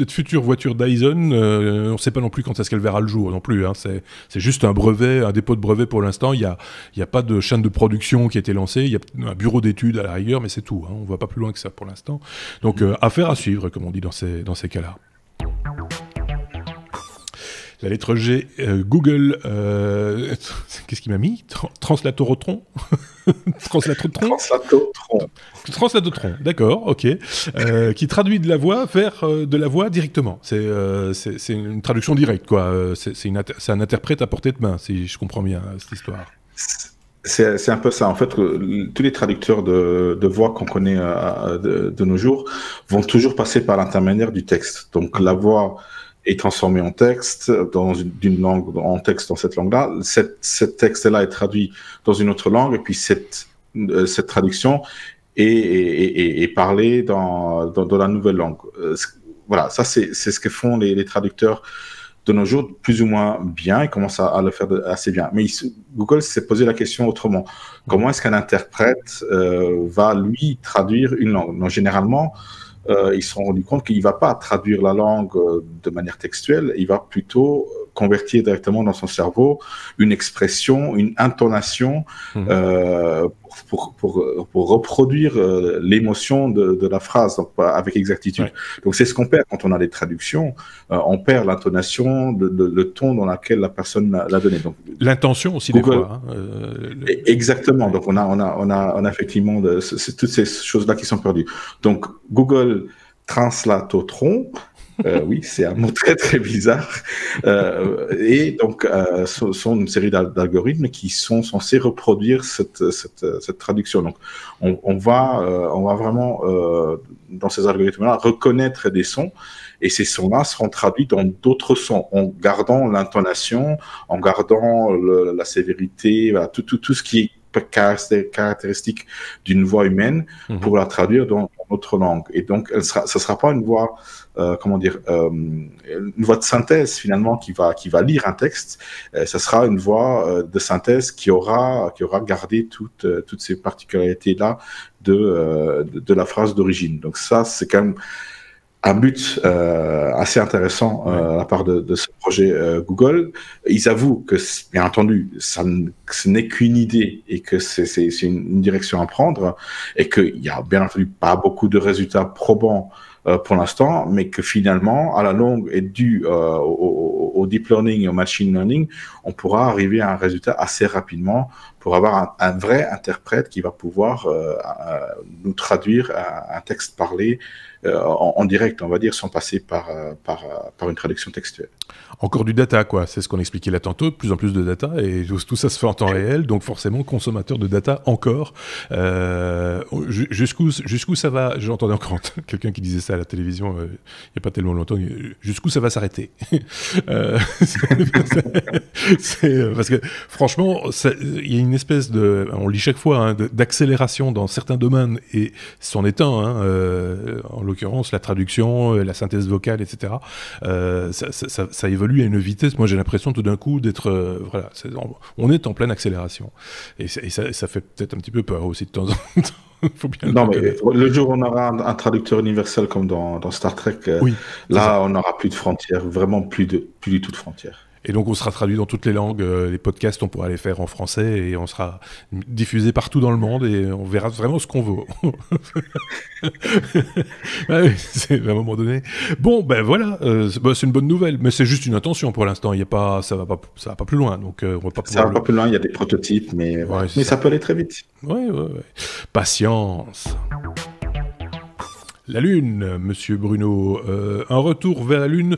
future voiture Dyson. On ne sait pas non plus quand est-ce qu'elle verra le jour non plus. Hein. C'est juste un brevet, un dépôt de brevet pour l'instant. Il y a pas de chaîne de production qui a été lancée. Il y a un bureau d'études à la rigueur, mais c'est tout. Hein. On ne va pas plus loin que ça pour l'instant. Donc, affaire à suivre, comme on dit dans ces cas-là. La lettre G, Google, qu'est-ce qu'il m'a mis ? Translatotron. Translatotron, d'accord, ok. Qui traduit de la voix vers de la voix directement. C'est une traduction directe, quoi. C'est un interprète à portée de main, si je comprends bien cette histoire. C'est un peu ça. En fait, tous les traducteurs de voix qu'on connaît de nos jours vont toujours passer par l'intermédiaire du texte. Donc, la voix est transformé en texte d'une langue en texte dans cette langue-là. Cet texte-là est traduit dans une autre langue et puis cette traduction est parlée dans la nouvelle langue. Voilà, ça c'est ce que font les traducteurs de nos jours, plus ou moins bien. Ils commencent à le faire assez bien. Mais Google s'est posé la question autrement. Comment est-ce qu'un interprète va, lui, traduire une langue? Donc, généralement, ils se sont rendus compte qu'il ne va pas traduire la langue de manière textuelle, il va plutôt convertir directement dans son cerveau une expression, une intonation pour reproduire l'émotion de la phrase donc, avec exactitude. Ouais. Donc c'est ce qu'on perd quand on a des traductions, on perd l'intonation, le ton dans lequel la personne l'a donné. Donc, l'intention aussi Google, des fois. Exactement, donc on a effectivement toutes ces choses-là qui sont perdues. Donc Google Translatotron, oui, c'est un mot très très bizarre. Et donc, sont une série d'algorithmes qui sont censés reproduire cette traduction. Donc, on va vraiment dans ces algorithmes-là reconnaître des sons. Et ces sons-là seront traduits dans d'autres sons, en gardant l'intonation, en gardant la sévérité, voilà, tout ce qui est caractéristique d'une voix humaine pour la traduire dans notre langue. Et donc, ça sera pas une voix, une voix de synthèse finalement qui va lire un texte. Ça sera une voix de synthèse qui aura gardé toutes ces particularités là de la phrase d'origine. Donc ça, c'est quand même un but assez intéressant à la part de ce projet Google. Ils avouent que, bien entendu, ce n'est qu'une idée et que c'est une direction à prendre et qu'il y a bien entendu pas beaucoup de résultats probants pour l'instant, mais que finalement, à la longue et dû au deep learning et au machine learning, on pourra arriver à un résultat assez rapidement pour avoir un vrai interprète qui va pouvoir nous traduire un texte parlé en direct, on va dire, sans passer par une traduction textuelle. Encore du data, quoi. C'est ce qu'on expliquait là tantôt, de plus en plus de data, et tout ça se fait en temps réel, donc forcément, consommateur de data encore. Jusqu'où ça va? J'entendais encore quelqu'un qui disait ça à la télévision il n'y a pas tellement longtemps. Jusqu'où ça va s'arrêter? Parce que, franchement, il y a une espèce de... On lit chaque fois, d'accélération dans certains domaines, et c'en est un, en l'occurrence, la traduction, la synthèse vocale, etc. Ça évolue à une vitesse. Moi, j'ai l'impression tout d'un coup d'être... on est en pleine accélération. Et ça fait peut-être un petit peu peur aussi de temps en temps. Faut bien le jour où on aura un traducteur universel comme dans Star Trek, oui, là, on n'aura plus de frontières, vraiment plus du tout de frontières. Et donc on sera traduit dans toutes les langues, les podcasts on pourra les faire en français et on sera diffusé partout dans le monde et on verra vraiment ce qu'on veut. Ah oui, c'est à un moment donné. Bon ben voilà, c'est une bonne nouvelle, mais c'est juste une intention pour l'instant. Il y a pas, ça va pas plus loin, donc on va pas. Ça va pas plus loin. Il y a des prototypes, mais ça peut aller très vite. Ouais. Patience. La Lune, Monsieur Bruno, un retour vers la Lune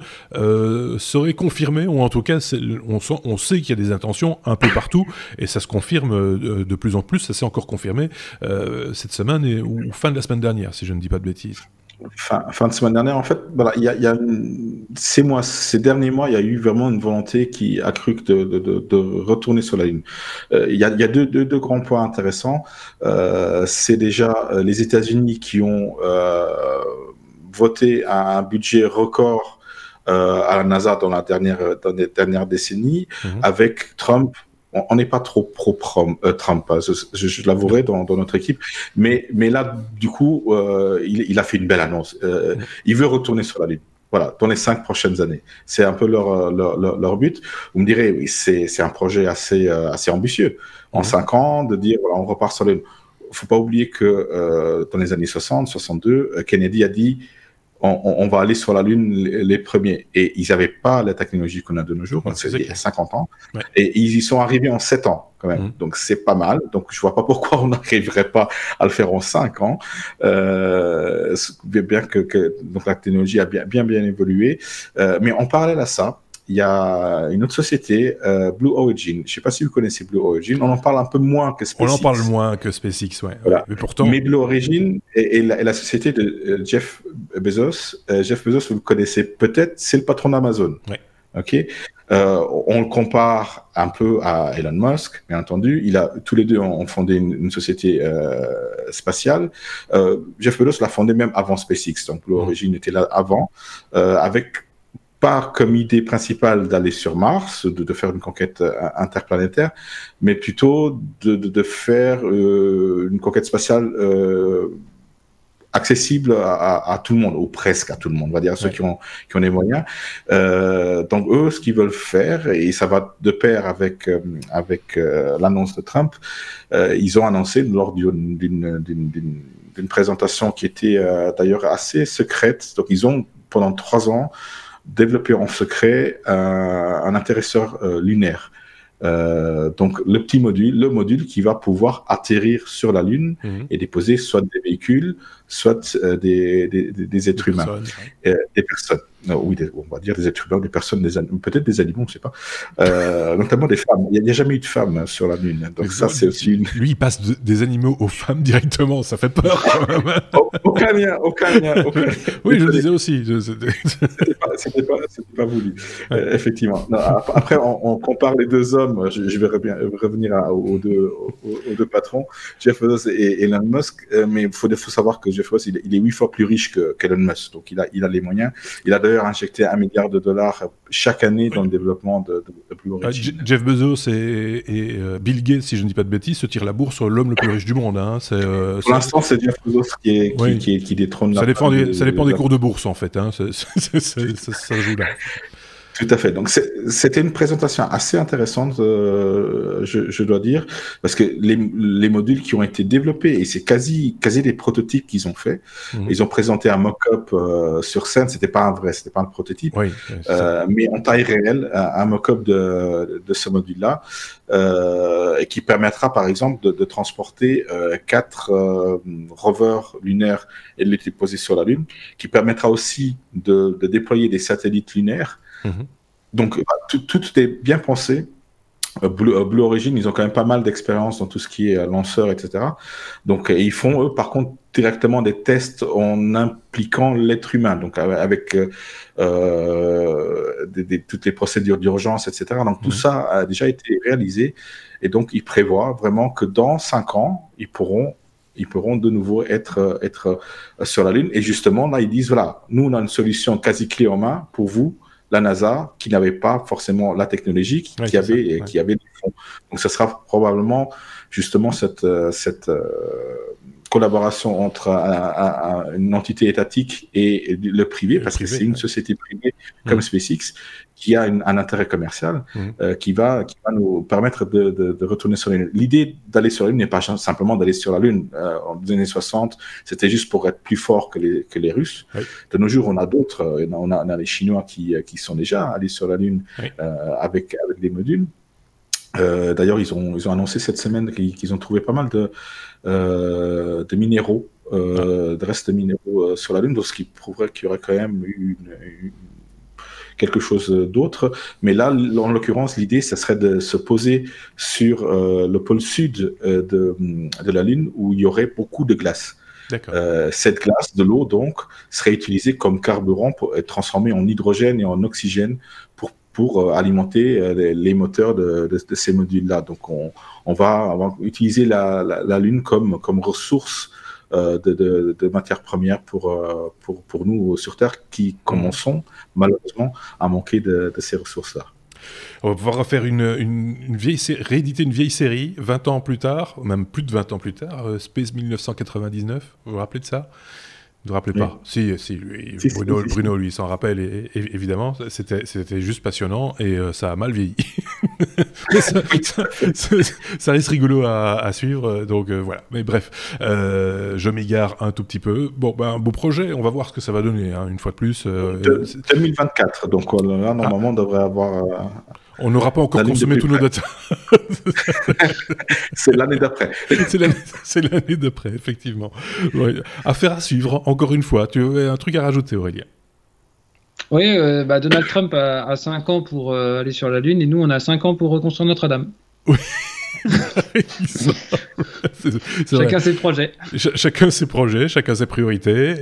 serait confirmé, ou en tout cas, on sait qu'il y a des intentions un peu partout, et ça se confirme de plus en plus, ça s'est encore confirmé cette semaine, ou fin de la semaine dernière, si je ne dis pas de bêtises. Fin de semaine dernière, en fait, voilà, ces derniers mois, il y a eu vraiment une volonté qui a cru de retourner sur la Lune. Il y a deux grands points intéressants. C'est déjà les États-Unis qui ont voté un budget record à la NASA dans les dernières décennies, avec Trump. On n'est pas trop pro-Trump, je l'avouerai dans notre équipe, mais là, du coup, il a fait une belle annonce. Il veut retourner sur la Lune. Voilà, dans les 5 prochaines années. C'est un peu leur but. Vous me direz, oui, c'est un projet assez ambitieux. En 5 ans, de dire, voilà, on repart sur la Lune. Il ne faut pas oublier que dans les années 60, 62, Kennedy a dit, on va aller sur la Lune les premiers. Et ils n'avaient pas la technologie qu'on a de nos jours, c'est il y a 50 ans. Ouais. Et ils y sont arrivés en 7 ans, quand même. Donc, c'est pas mal. Donc, je ne vois pas pourquoi on n'arriverait pas à le faire en 5 ans. Bien que donc la technologie a bien évolué. Mais en parallèle à ça, il y a une autre société, Blue Origin. Je ne sais pas si vous connaissez Blue Origin. On en parle un peu moins que SpaceX. On en parle moins que SpaceX, ouais. Voilà. Mais pourtant... Mais Blue Origin est la société de Jeff Bezos. Jeff Bezos, vous le connaissez peut-être, c'est le patron d'Amazon. Ouais. Ok. On le compare un peu à Elon Musk, bien entendu. Tous les deux ont fondé une société spatiale. Jeff Bezos l'a fondé même avant SpaceX, donc l'origine était là avant, avec pas comme idée principale d'aller sur Mars, de faire une conquête interplanétaire, mais plutôt de faire une conquête spatiale accessible à tout le monde, ou presque à tout le monde, on va dire à ceux qui ont les moyens. Donc eux, ce qu'ils veulent faire, et ça va de pair avec l'annonce de Trump, ils ont annoncé lors d'une présentation qui était d'ailleurs assez secrète. Donc ils ont pendant 3 ans développé en secret un atterrisseur lunaire. Donc le module qui va pouvoir atterrir sur la Lune et déposer soit des véhicules, soit des êtres humains, des personnes. Oui, on va dire des êtres humains, des personnes, peut-être des animaux, on ne sait pas. Notamment des femmes. Il n'y a jamais eu de femmes sur la Lune. Donc ça, c'est aussi une... Lui, il passe des animaux aux femmes directement. Ça fait peur quand même. Aucun lien. Oui, je le disais aussi. C'était pas voulu. Effectivement. Non, après, on compare les deux hommes. Je vais revenir aux deux patrons, Jeff Bezos et Elon Musk. Mais il faut savoir que Jeff Bezos, il est 8 fois plus riche qu'Elon Musk. Donc, il a les moyens. Il a d'ailleurs injecté $1 milliard chaque année dans le développement de Blue Origin. Jeff Bezos et Bill Gates, si je ne dis pas de bêtises, se tirent la bourse sur l'homme le plus riche du monde. Hein. Pour l'instant, c'est Jeff Bezos qui détrône ça dépend des cours de bourse, en fait. Hein. Ça joue là. Tout à fait. Donc, c'était une présentation assez intéressante, je dois dire, parce que les modules qui ont été développés, et c'est quasi des prototypes qu'ils ont fait. Ils ont présenté un mock-up sur scène. C'était pas un prototype, mais en taille réelle, un mock-up de ce module-là, et qui permettra, par exemple, de transporter 4 rovers lunaires et de les déposer sur la Lune, qui permettra aussi de déployer des satellites lunaires. Donc, tout est bien pensé. Blue Origin, ils ont quand même pas mal d'expérience dans tout ce qui est lanceur, etc. Donc, ils font, eux, par contre, directement des tests en impliquant l'être humain, donc avec toutes les procédures d'urgence, etc. Donc, tout ça a déjà été réalisé. Et donc, ils prévoient vraiment que dans 5 ans, ils pourront de nouveau être sur la Lune. Et justement, là, ils disent, voilà, nous, on a une solution quasi clé en main pour vous, la NASA, qui n'avait pas forcément la technologie, qui avait des fonds. Donc, ce sera probablement justement cette collaboration entre une entité étatique et le privé, parce que c'est une société privée comme SpaceX qui a un intérêt commercial qui va nous permettre de retourner sur la Lune. L'idée d'aller sur la Lune n'est pas simplement d'aller sur la Lune. En les années 60, c'était juste pour être plus fort que les Russes. De nos jours, on a d'autres. On a les Chinois qui sont déjà allés sur la Lune avec des modules. D'ailleurs, ils ont annoncé cette semaine qu'ils ont trouvé pas mal de minéraux, de restes de minéraux sur la Lune, donc ce qui prouverait qu'il y aurait quand même quelque chose d'autre. Mais là, en l'occurrence, l'idée, ça serait de se poser sur le pôle sud de la Lune, où il y aurait beaucoup de glace. Cette glace, de l'eau, donc, serait utilisée comme carburant pour être transformée en hydrogène et en oxygène pour alimenter les moteurs de ces modules-là. Donc, on va utiliser la Lune comme ressource de matières premières pour nous sur Terre qui commençons malheureusement à manquer de ces ressources-là. On va pouvoir refaire rééditer une vieille série 20 ans plus tard, même plus de 20 ans plus tard, Space 1999, vous vous rappelez de ça ? Vous ne vous rappelez pas ? Si, Bruno, lui, s'en rappelle, évidemment. C'était juste passionnant et ça a mal vieilli. ça reste rigolo à suivre, donc voilà. Mais bref, je m'égare un tout petit peu. Bon, un beau projet, on va voir ce que ça va donner, hein, une fois de plus. 2024, donc là, normalement, on devrait avoir... On n'aura pas encore consommé tous nos data. C'est l'année d'après. C'est l'année d'après, effectivement. Ouais. Affaire à suivre, encore une fois. Tu avais un truc à rajouter, Aurélien ? Oui, Donald Trump a 5 ans pour aller sur la Lune et nous, on a 5 ans pour reconstruire Notre-Dame. Oui. Chacun ses projets. Chacun ses projets, chacun ses priorités.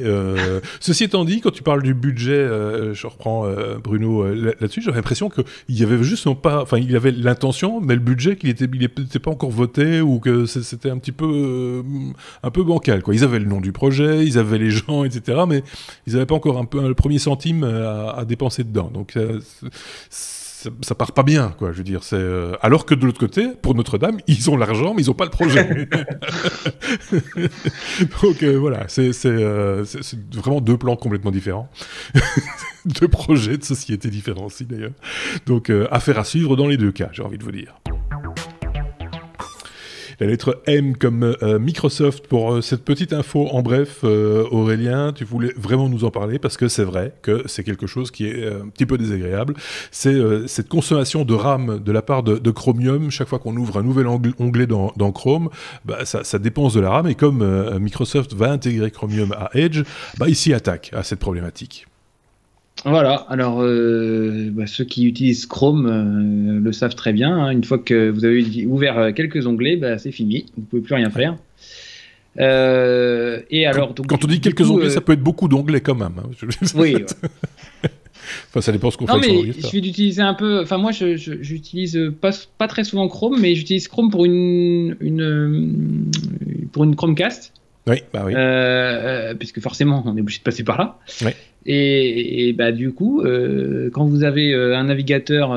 Ceci étant dit, quand tu parles du budget, je reprends Bruno là-dessus, j'ai l'impression qu'il y avait juste pas, enfin, il avait l'intention, mais le budget il était pas encore voté ou que c'était un petit peu bancal, quoi. Ils avaient le nom du projet, ils avaient les gens, etc., mais ils n'avaient pas encore un peu le premier centime à dépenser dedans. Donc ça part pas bien, quoi. Je veux dire, alors que de l'autre côté, pour Notre-Dame, ils ont l'argent, mais ils ont pas le projet. Donc voilà, c'est vraiment deux plans complètement différents, deux projets de société différents aussi d'ailleurs. Donc affaire à suivre dans les deux cas, j'ai envie de vous dire. La lettre M comme Microsoft pour cette petite info. En bref, Aurélien, tu voulais vraiment nous en parler parce que c'est vrai que c'est quelque chose qui est un petit peu désagréable. C'est cette consommation de RAM de la part de Chromium. Chaque fois qu'on ouvre un nouvel onglet dans Chrome, bah, ça dépense de la RAM. Et comme Microsoft va intégrer Chromium à Edge, bah, il s'y attaque à cette problématique. Voilà, alors ceux qui utilisent Chrome le savent très bien, hein. Une fois que vous avez ouvert quelques onglets, bah, c'est fini, vous ne pouvez plus rien faire. Et alors, donc, quand on dit quelques onglets, ça peut être beaucoup d'onglets quand même. Hein. Oui. Ouais. Enfin, ça dépend ce qu'on fait. Non, mais il suffit d'utiliser un peu. Enfin, moi, j'utilise pas très souvent Chrome, mais j'utilise Chrome pour une Chromecast. Oui, bah oui. Puisque forcément, on est obligé de passer par là. Oui. Et bah, du coup, quand vous avez un navigateur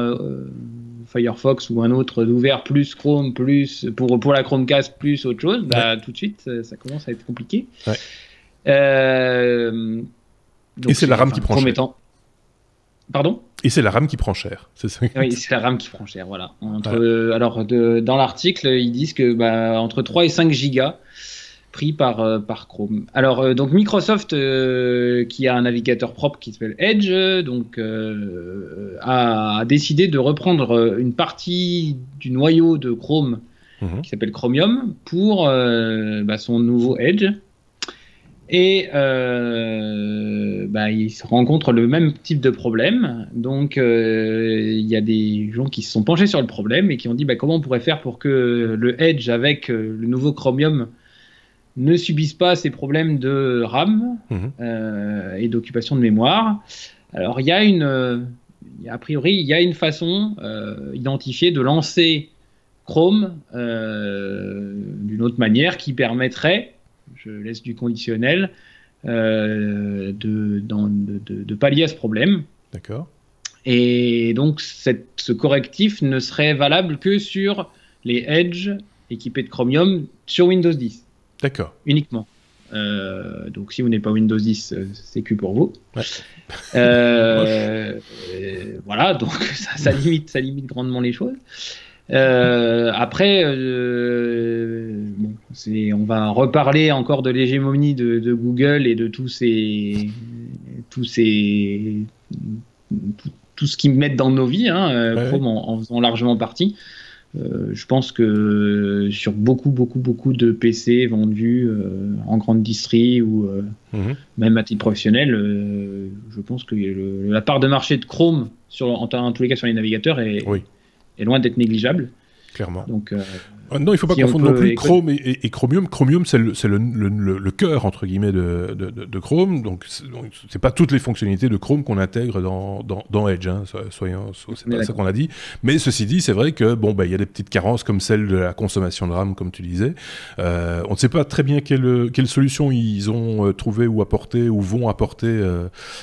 Firefox ou un autre ouvert plus Chrome, plus pour la Chromecast, plus autre chose, bah, tout de suite, ça commence à être compliqué. Ouais. Donc, et c'est la RAM qui prend cher. Pardon ? Et c'est la RAM qui prend cher. C'est ça. Oui, c'est la RAM qui prend cher, voilà. Alors, dans l'article, ils disent que entre 3 et 5 gigas pris par Chrome. Alors, donc Microsoft, qui a un navigateur propre qui s'appelle Edge, donc, a décidé de reprendre une partie du noyau de Chrome qui s'appelle Chromium pour son nouveau Edge. Et il se rencontre le même type de problème. Donc, il y a des gens qui se sont penchés sur le problème et qui ont dit comment on pourrait faire pour que le Edge avec le nouveau Chromium ne subissent pas ces problèmes de RAM et d'occupation de mémoire. Alors, a priori, il y a une façon identifiée de lancer Chrome d'une autre manière qui permettrait, je laisse du conditionnel, de pallier à ce problème. D'accord. Et donc, ce correctif ne serait valable que sur les Edge équipés de Chromium sur Windows 10. D'accord. Uniquement. Donc, si vous n'avez pas Windows 10, c'est que pour vous. Ouais. Voilà, donc ça limite grandement les choses. Après, on va reparler encore de l'hégémonie de Google et de tout ce qu'ils mettent dans nos vies, Chrome en faisant largement partie. Je pense que sur beaucoup de PC vendus en grande distri ou même à titre professionnel, je pense que la part de marché de Chrome, en tous les cas sur les navigateurs, est loin d'être négligeable. Clairement. Donc, non, il ne faut pas confondre non plus Chrome et Chromium. Chromium, c'est le cœur, entre guillemets, de Chrome. Donc, c'est pas toutes les fonctionnalités de Chrome qu'on intègre dans Edge. Hein, c'est pas ça qu'on a dit. Mais ceci dit, c'est vrai que il y a des petites carences comme celle de la consommation de RAM, comme tu disais. On ne sait pas très bien quelle solution ils ont trouvé ou apporté ou vont apporter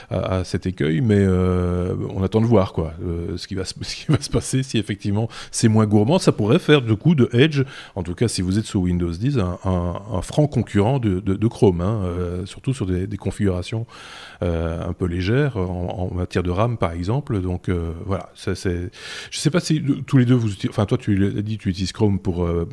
à cet écueil, mais on attend de voir ce qui va se passer si effectivement c'est moins gourmand. Ça pourrait faire du coup de Edge, en tout cas si vous êtes sous Windows 10, un franc concurrent de Chrome, surtout sur des configurations un peu légères en matière de RAM par exemple. Donc voilà, je sais pas si tous les deux toi tu l'as dit, tu utilises Chrome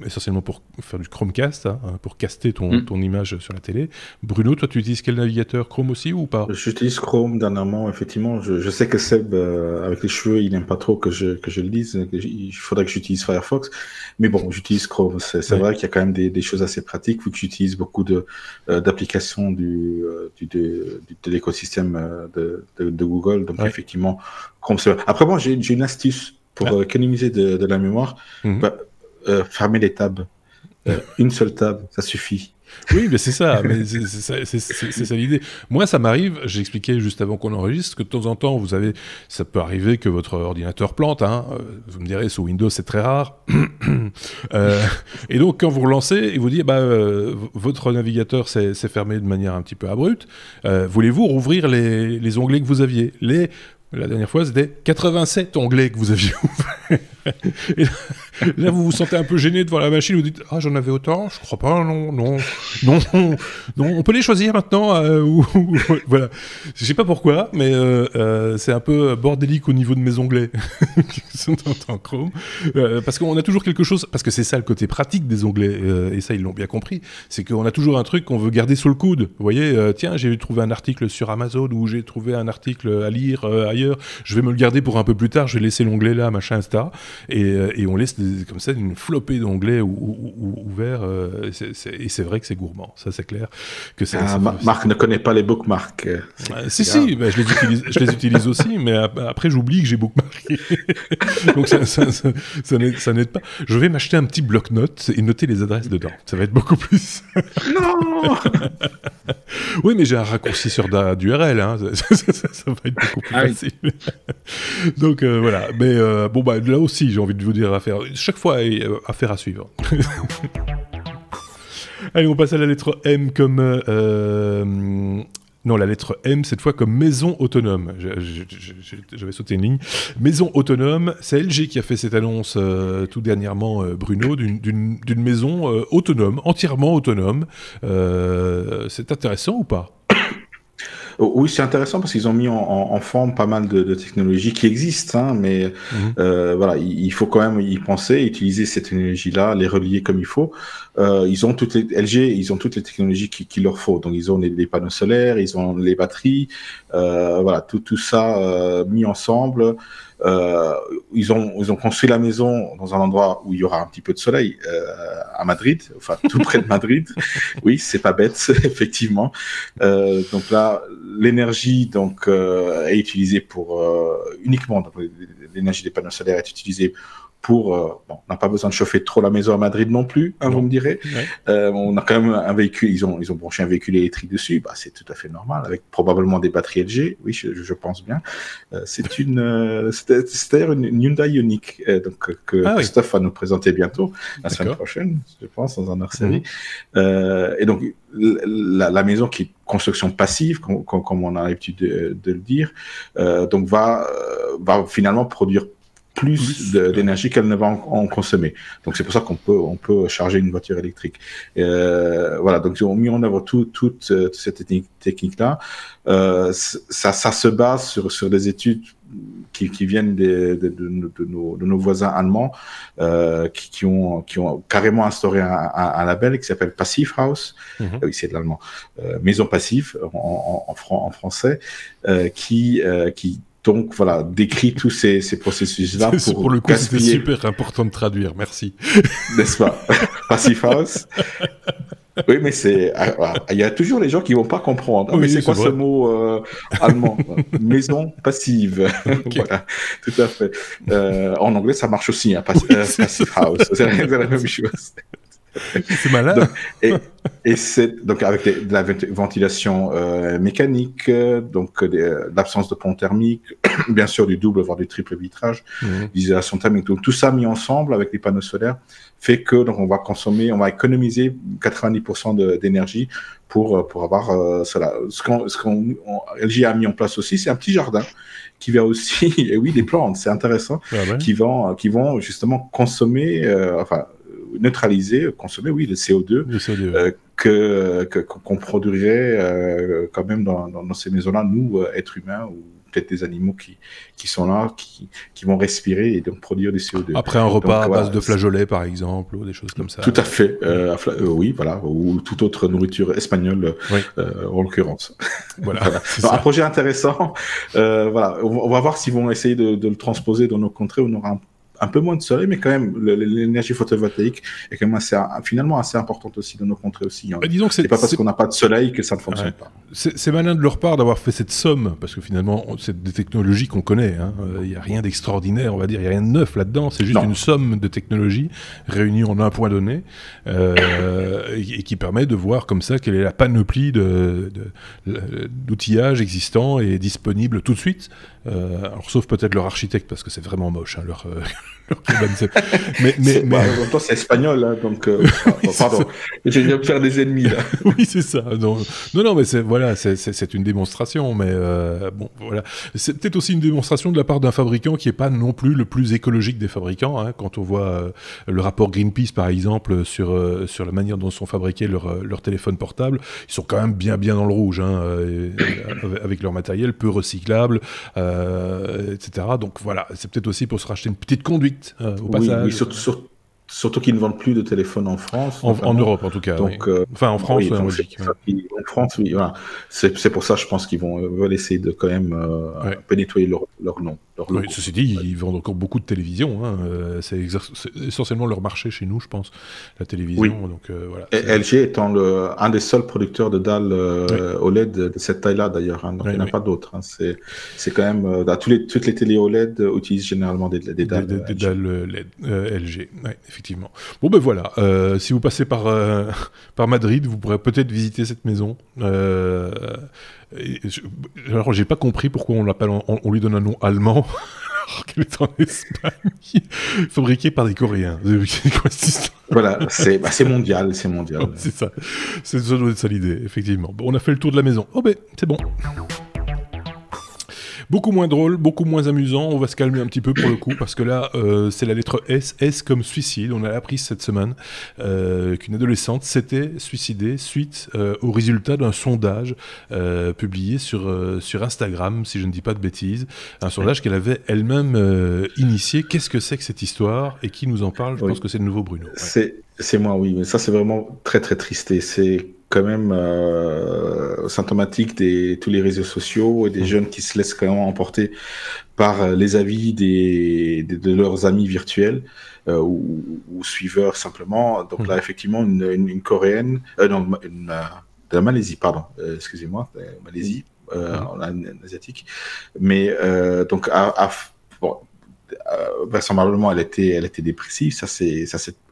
essentiellement pour faire du Chromecast, pour caster ton image sur la télé. Bruno, toi tu utilises quel navigateur, Chrome aussi ou pas? J'utilise Chrome dernièrement, effectivement. Je sais que Seb, avec les cheveux, il n'aime pas trop que je le lise. Il faudrait que j'utilise Firefox. Mais bon, j'utilise Chrome. C'est vrai qu'il y a quand même des choses assez pratiques, vu que j'utilise beaucoup d'applications de l'écosystème de Google. Donc, effectivement, Chrome, c'est vrai. Après, moi, j'ai une astuce pour économiser de la mémoire. Fermer les tabs. Une seule table, ça suffit. Oui, mais c'est ça, c'est ça l'idée. Moi, ça m'arrive, j'expliquais juste avant qu'on enregistre, que de temps en temps, ça peut arriver que votre ordinateur plante, hein, vous me direz, sous Windows, c'est très rare. Et donc, quand vous relancez, il vous dit, votre navigateur s'est fermé de manière un petit peu abrupte, voulez-vous rouvrir les onglets que vous aviez? La dernière fois, c'était 87 onglets que vous aviez ouverts. Et là, vous vous sentez un peu gêné devant la machine, vous dites « Ah, j'en avais autant? Je crois pas, non, on peut les choisir maintenant voilà. Je sais pas pourquoi, mais c'est un peu bordélique au niveau de mes onglets qui sont en Chrome. Parce qu'on a toujours quelque chose, parce que c'est ça le côté pratique des onglets, et ça, ils l'ont bien compris, c'est qu'on a toujours un truc qu'on veut garder sous le coude. Vous voyez, tiens, j'ai trouvé un article sur Amazon, ou j'ai trouvé un article à lire ailleurs, je vais me le garder pour un peu plus tard, je vais laisser l'onglet là, machin, etc. Et on laisse comme ça une flopée d'onglets ouverts, et c'est vrai que c'est gourmand, ça c'est clair. Que Marc ne connaît pas les bookmarks. Si, je les utilise aussi, mais après j'oublie que j'ai bookmarké. Donc ça n'aide pas. Je vais m'acheter un petit bloc-notes et noter les adresses dedans, ça va être beaucoup plus... Non. Oui, mais j'ai un raccourcisseur d'URL, hein. Ça va être beaucoup plus facile. Donc voilà, mais là aussi j'ai envie de vous dire chaque fois affaire à suivre. Allez, on passe à la lettre M comme non, la lettre M, cette fois comme maison autonome. J'avais sauté une ligne. Maison autonome, c'est LG qui a fait cette annonce tout dernièrement, Bruno, d'une maison autonome, entièrement autonome. C'est intéressant ou pas ? Oui, c'est intéressant parce qu'ils ont mis en forme pas mal de technologies qui existent, hein, mais voilà, il faut quand même y penser, utiliser cette technologie-là, les relier comme il faut. LG, ils ont toutes les technologies qu'il leur faut. Donc, ils ont les panneaux solaires, ils ont les batteries, voilà, tout ça mis ensemble. Ils ont construit la maison dans un endroit où il y aura un petit peu de soleil, à Madrid, enfin tout près de Madrid. Oui, c'est pas bête, effectivement. Donc là, l'énergie est utilisée pour uniquement, donc, l'énergie des panneaux solaires est utilisée pour, on n'a pas besoin de chauffer trop la maison à Madrid non plus, hein, vous me direz. Ouais. On a quand même un véhicule, ils ont branché un véhicule électrique dessus, c'est tout à fait normal, avec probablement des batteries LG, oui, je pense bien. C'est d'ailleurs une Hyundai Ioniq, que Christophe va nous présenter bientôt, la semaine prochaine, je pense, dans un hors-série. Et donc, la maison qui est construction passive, comme on a l'habitude de le dire, donc va finalement produire plus d'énergie qu'elle ne va en consommer. Donc c'est pour ça qu'on peut charger une voiture électrique. Voilà, donc ils ont mis en œuvre toute cette technique-là. Ça se base sur des études qui viennent de nos voisins allemands, qui ont carrément instauré un label qui s'appelle Passive House. Oui, c'est de l'allemand. Maison passive en français, qui donc voilà, décrit tous ces processus-là. Pour le coup, c'était super important de traduire, merci. N'est-ce pas? Passive House. Oui, mais il y a toujours les gens qui vont pas comprendre. Oui, mais c'est quoi ce mot allemand? Maison passive. Okay. Voilà, tout à fait. En anglais, ça marche aussi, hein, Passive House. C'est la même chose. C'est malade. Et c'est donc avec de la ventilation mécanique, donc l'absence de pont thermique, bien sûr du double voire du triple vitrage, l'isolation thermique. Donc tout ça mis ensemble avec les panneaux solaires fait que donc on va économiser 90% d'énergie pour avoir cela. Ce qu'on LG a mis en place aussi, c'est un petit jardin qui va aussi, et oui, des plantes, c'est intéressant, qui vont justement consommer, neutraliser, consommer, oui, le CO2, qu'on produirait quand même dans ces maisons-là, nous, êtres humains, ou peut-être des animaux qui sont là, qui vont respirer et donc produire du CO2. Après un repas à base de flageolets, par exemple, ou des choses comme ça. Tout à fait, oui, voilà, ou toute autre nourriture espagnole, en l'occurrence. Voilà. Alors, un projet intéressant, voilà, on va voir s'ils vont essayer de le transposer dans nos contrées, où on aura un peu moins de soleil, mais quand même, l'énergie photovoltaïque est quand même finalement assez importante aussi dans nos contrées aussi. Hein. Disons que c'est pas parce qu'on n'a pas de soleil que ça ne fonctionne pas. C'est malin de leur part d'avoir fait cette somme, parce que finalement, c'est des technologies qu'on connaît. Il n'y a rien d'extraordinaire, on va dire, il n'y a rien de neuf là-dedans. C'est juste une somme de technologies réunies en un point donné, et qui permet de voir comme ça quelle est la panoplie d'outillage existant et disponible tout de suite. Alors, sauf peut-être leur architecte, parce que c'est vraiment moche, leur mais en même temps, c'est espagnol, hein, donc pardon, j'ai viens de faire des ennemis là. Oui, c'est ça. Non, mais c'est une démonstration, mais bon, voilà. C'est peut-être aussi une démonstration de la part d'un fabricant qui est pas non plus le plus écologique des fabricants. Hein, quand on voit le rapport Greenpeace, par exemple, sur la manière dont sont fabriqués leurs téléphones portables, ils sont quand même bien dans le rouge, hein, avec leur matériel peu recyclable, etc. Donc voilà, c'est peut-être aussi pour se racheter une petite conduite. Au passage. Oui, surtout qu'ils ne vendent plus de téléphone en France. En Europe, en tout cas. Donc, oui. Enfin, en France, en Belgique. En France, oui. Voilà. C'est pour ça, je pense qu'ils veulent essayer de quand même un peu nettoyer leur nom. Oui, ceci dit, ils vendent encore beaucoup de télévision. Hein. C'est essentiellement leur marché chez nous, je pense, la télévision. Oui. Donc, voilà, et LG étant un des seuls producteurs de dalles OLED de cette taille-là, d'ailleurs. Hein. Donc, il n'y en a pas d'autres. Hein. C'est quand même... toutes les télé OLED utilisent généralement des dalles. Des dalles LED, LG, oui, effectivement. Bon, ben voilà. Si vous passez par Madrid, vous pourrez peut-être visiter cette maison. Alors, j'ai pas compris pourquoi on lui donne un nom allemand alors qu'elle est en Espagne, fabriquée par des Coréens. C'est quoi cette histoire ? Voilà, c'est mondial, c'est mondial. Oh, c'est ça. Ça doit être ça l'idée, effectivement. Bon, on a fait le tour de la maison. Oh ben, c'est bon. Beaucoup moins drôle, beaucoup moins amusant. On va se calmer un petit peu pour le coup, parce que là, c'est la lettre S. S comme suicide. On a appris cette semaine qu'une adolescente s'était suicidée suite au résultat d'un sondage publié sur Instagram, si je ne dis pas de bêtises. Un sondage qu'elle avait elle-même initié. Qu'est-ce que c'est que cette histoire ? Et qui nous en parle ? Je pense que c'est de nouveau Bruno. Ouais. C'est moi, oui. Mais ça, c'est vraiment très, très triste. Et c'est quand même symptomatique de tous les réseaux sociaux et des jeunes qui se laissent quand même emporter par les avis de leurs amis virtuels ou suiveurs simplement. Donc là, effectivement, une Coréenne, de la Malaisie, pardon, excusez-moi, Malaisie, en asiatique, mais donc vraisemblablement elle était dépressive. Ça c'est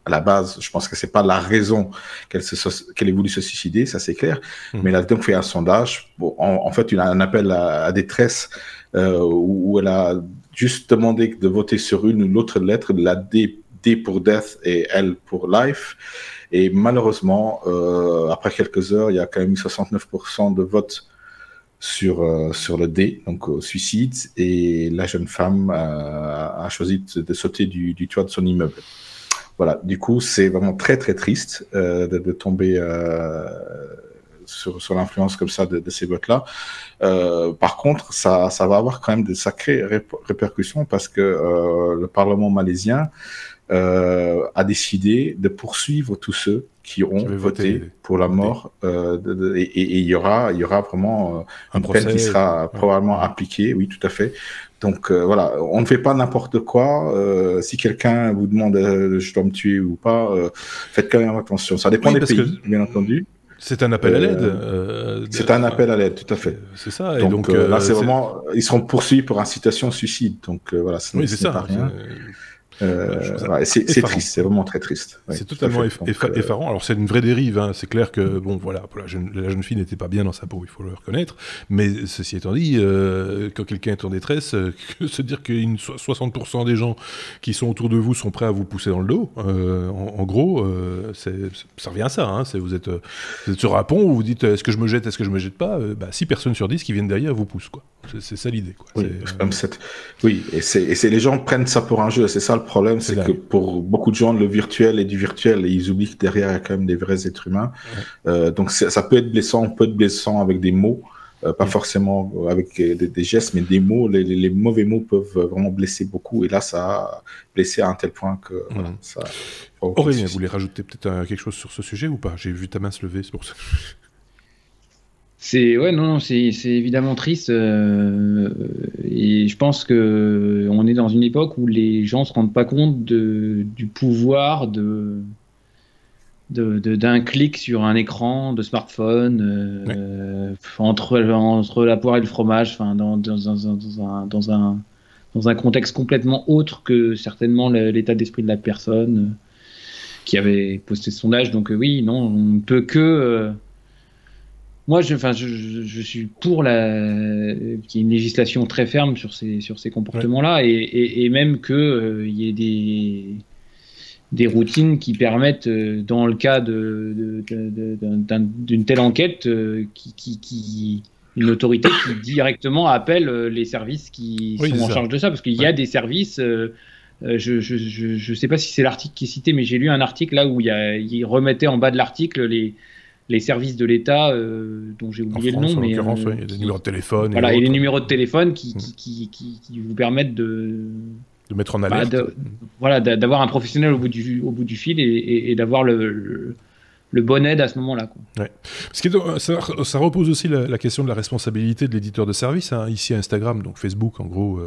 à la base, je pense que c'est pas la raison qu'elle ait voulu se suicider, ça c'est clair. Mais elle a donc fait un sondage, en fait un appel à détresse où elle a juste demandé de voter sur une ou l'autre lettre, la D pour death et L pour life. Et malheureusement, après quelques heures, il y a quand même eu 69% de votes sur le D, donc suicide, et la jeune femme a choisi de sauter du toit de son immeuble. Voilà, du coup, c'est vraiment très très triste de tomber sur l'influence comme ça de ces votes-là. Par contre, ça va avoir quand même de sacrées répercussions parce que le Parlement malaisien a décidé de poursuivre tous ceux qui ont voté pour la mort et il y aura vraiment un procès, peine qui sera probablement appliquée, oui, tout à fait. Donc voilà, on ne fait pas n'importe quoi. Si quelqu'un vous demande je dois me tuer ou pas, faites quand même attention. Ça dépend des pays, bien entendu. C'est un appel à l'aide. C'est un appel à l'aide, tout à fait. C'est ça. Et donc là, c'est vraiment, ils seront poursuivis pour incitation au suicide. Donc voilà, ce n'est pas rien. C'est triste, c'est vraiment très triste. Ouais, c'est totalement effarant. Alors c'est une vraie dérive, hein. C'est clair que bon voilà, la jeune fille n'était pas bien dans sa peau, il faut le reconnaître. Mais ceci étant dit, quand quelqu'un est en détresse, se dire que 60% des gens qui sont autour de vous sont prêts à vous pousser dans le dos, en gros, ça revient à ça. Hein. Vous êtes sur un pont où vous dites est-ce que je me jette, est-ce que je me jette pas, 6 personnes sur 10 qui viennent derrière vous poussent, quoi. C'est ça l'idée, quoi. Oui, et les gens prennent ça pour un jeu, c'est ça le problème, c'est que pour beaucoup de gens, le virtuel est du virtuel et ils oublient que derrière, il y a quand même des vrais êtres humains. Ouais. Donc ça peut être blessant avec des mots, pas forcément avec des gestes, mais des mots. Les mauvais mots peuvent vraiment blesser beaucoup et là, ça a blessé à un tel point que voilà, ça... Aurélien, vous voulez rajouter peut-être quelque chose sur ce sujet ou pas ? J'ai vu ta main se lever, c'est pour ça. C'est évidemment triste et je pense que on est dans une époque où les gens se rendent pas compte du pouvoir d'un clic sur un écran de smartphone entre la poire et le fromage, enfin dans un contexte complètement autre que certainement l'état d'esprit de la personne qui avait posté ce sondage. Donc oui, non, on ne peut que moi, je suis pour qu'il y ait une législation très ferme sur ces comportements-là, et même qu'il y ait des routines qui permettent, dans le cas d'une telle enquête, une autorité qui directement appelle les services qui sont en charge de ça, parce qu'il y a des services. Je sais pas si c'est l'article qui est cité, mais j'ai lu un article là où il remettait en bas de l'article les services de l'État, dont j'ai oublié le nom, mais il y a des numéros de téléphone. Voilà, et les numéros de téléphone qui vous permettent de mettre en alerte. D'avoir un professionnel au bout du fil et d'avoir le bon aide à ce moment-là. Ouais. Ça repose aussi la question de la responsabilité de l'éditeur de service, hein. Ici Instagram, donc Facebook en gros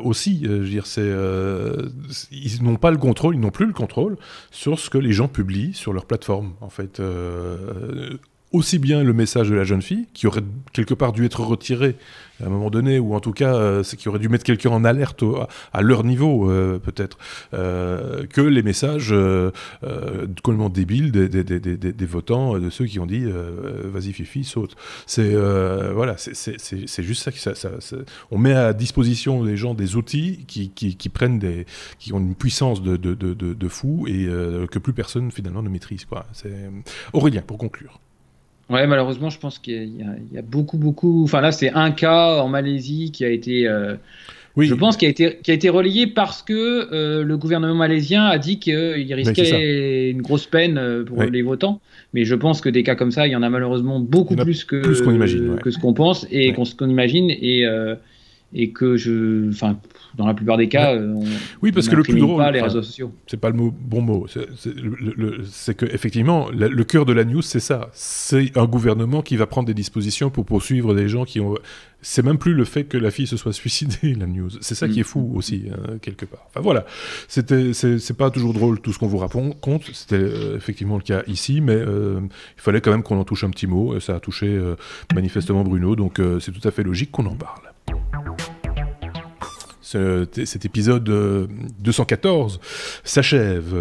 aussi. Je veux dire, ils n'ont pas le contrôle, ils n'ont plus le contrôle sur ce que les gens publient sur leur plateforme. En fait, aussi bien le message de la jeune fille qui aurait quelque part dû être retiré à un moment donné, ou en tout cas qui aurait dû mettre quelqu'un en alerte à leur niveau peut-être, que les messages complètement débiles des votants, de ceux qui ont dit vas-y Fifi saute. C'est juste ça, on met à disposition des gens des outils qui ont une puissance de fou et que plus personne finalement ne maîtrise, quoi. Aurélien, pour conclure. Ouais, malheureusement, je pense qu'il y a beaucoup. Enfin, là, c'est un cas en Malaisie qui a été. Je pense qui a été relayé parce que le gouvernement malaisien a dit qu'il risquait une grosse peine pour les votants. Mais je pense que des cas comme ça, il y en a malheureusement beaucoup plus qu'on imagine, que ce qu'on pense et qu'on imagine, et que dans la plupart des cas, parce que le plus drôle, pas les réseaux sociaux. C'est pas le bon mot. C'est que effectivement, le cœur de la news, c'est ça. C'est un gouvernement qui va prendre des dispositions pour poursuivre des gens qui ont. C'est même plus le fait que la fille se soit suicidée, la news. C'est ça qui est fou aussi, quelque part. Enfin voilà, c'est pas toujours drôle tout ce qu'on vous raconte. C'était effectivement le cas ici, mais il fallait quand même qu'on en touche un petit mot. Ça a touché manifestement Bruno, donc c'est tout à fait logique qu'on en parle. Cet épisode 214 s'achève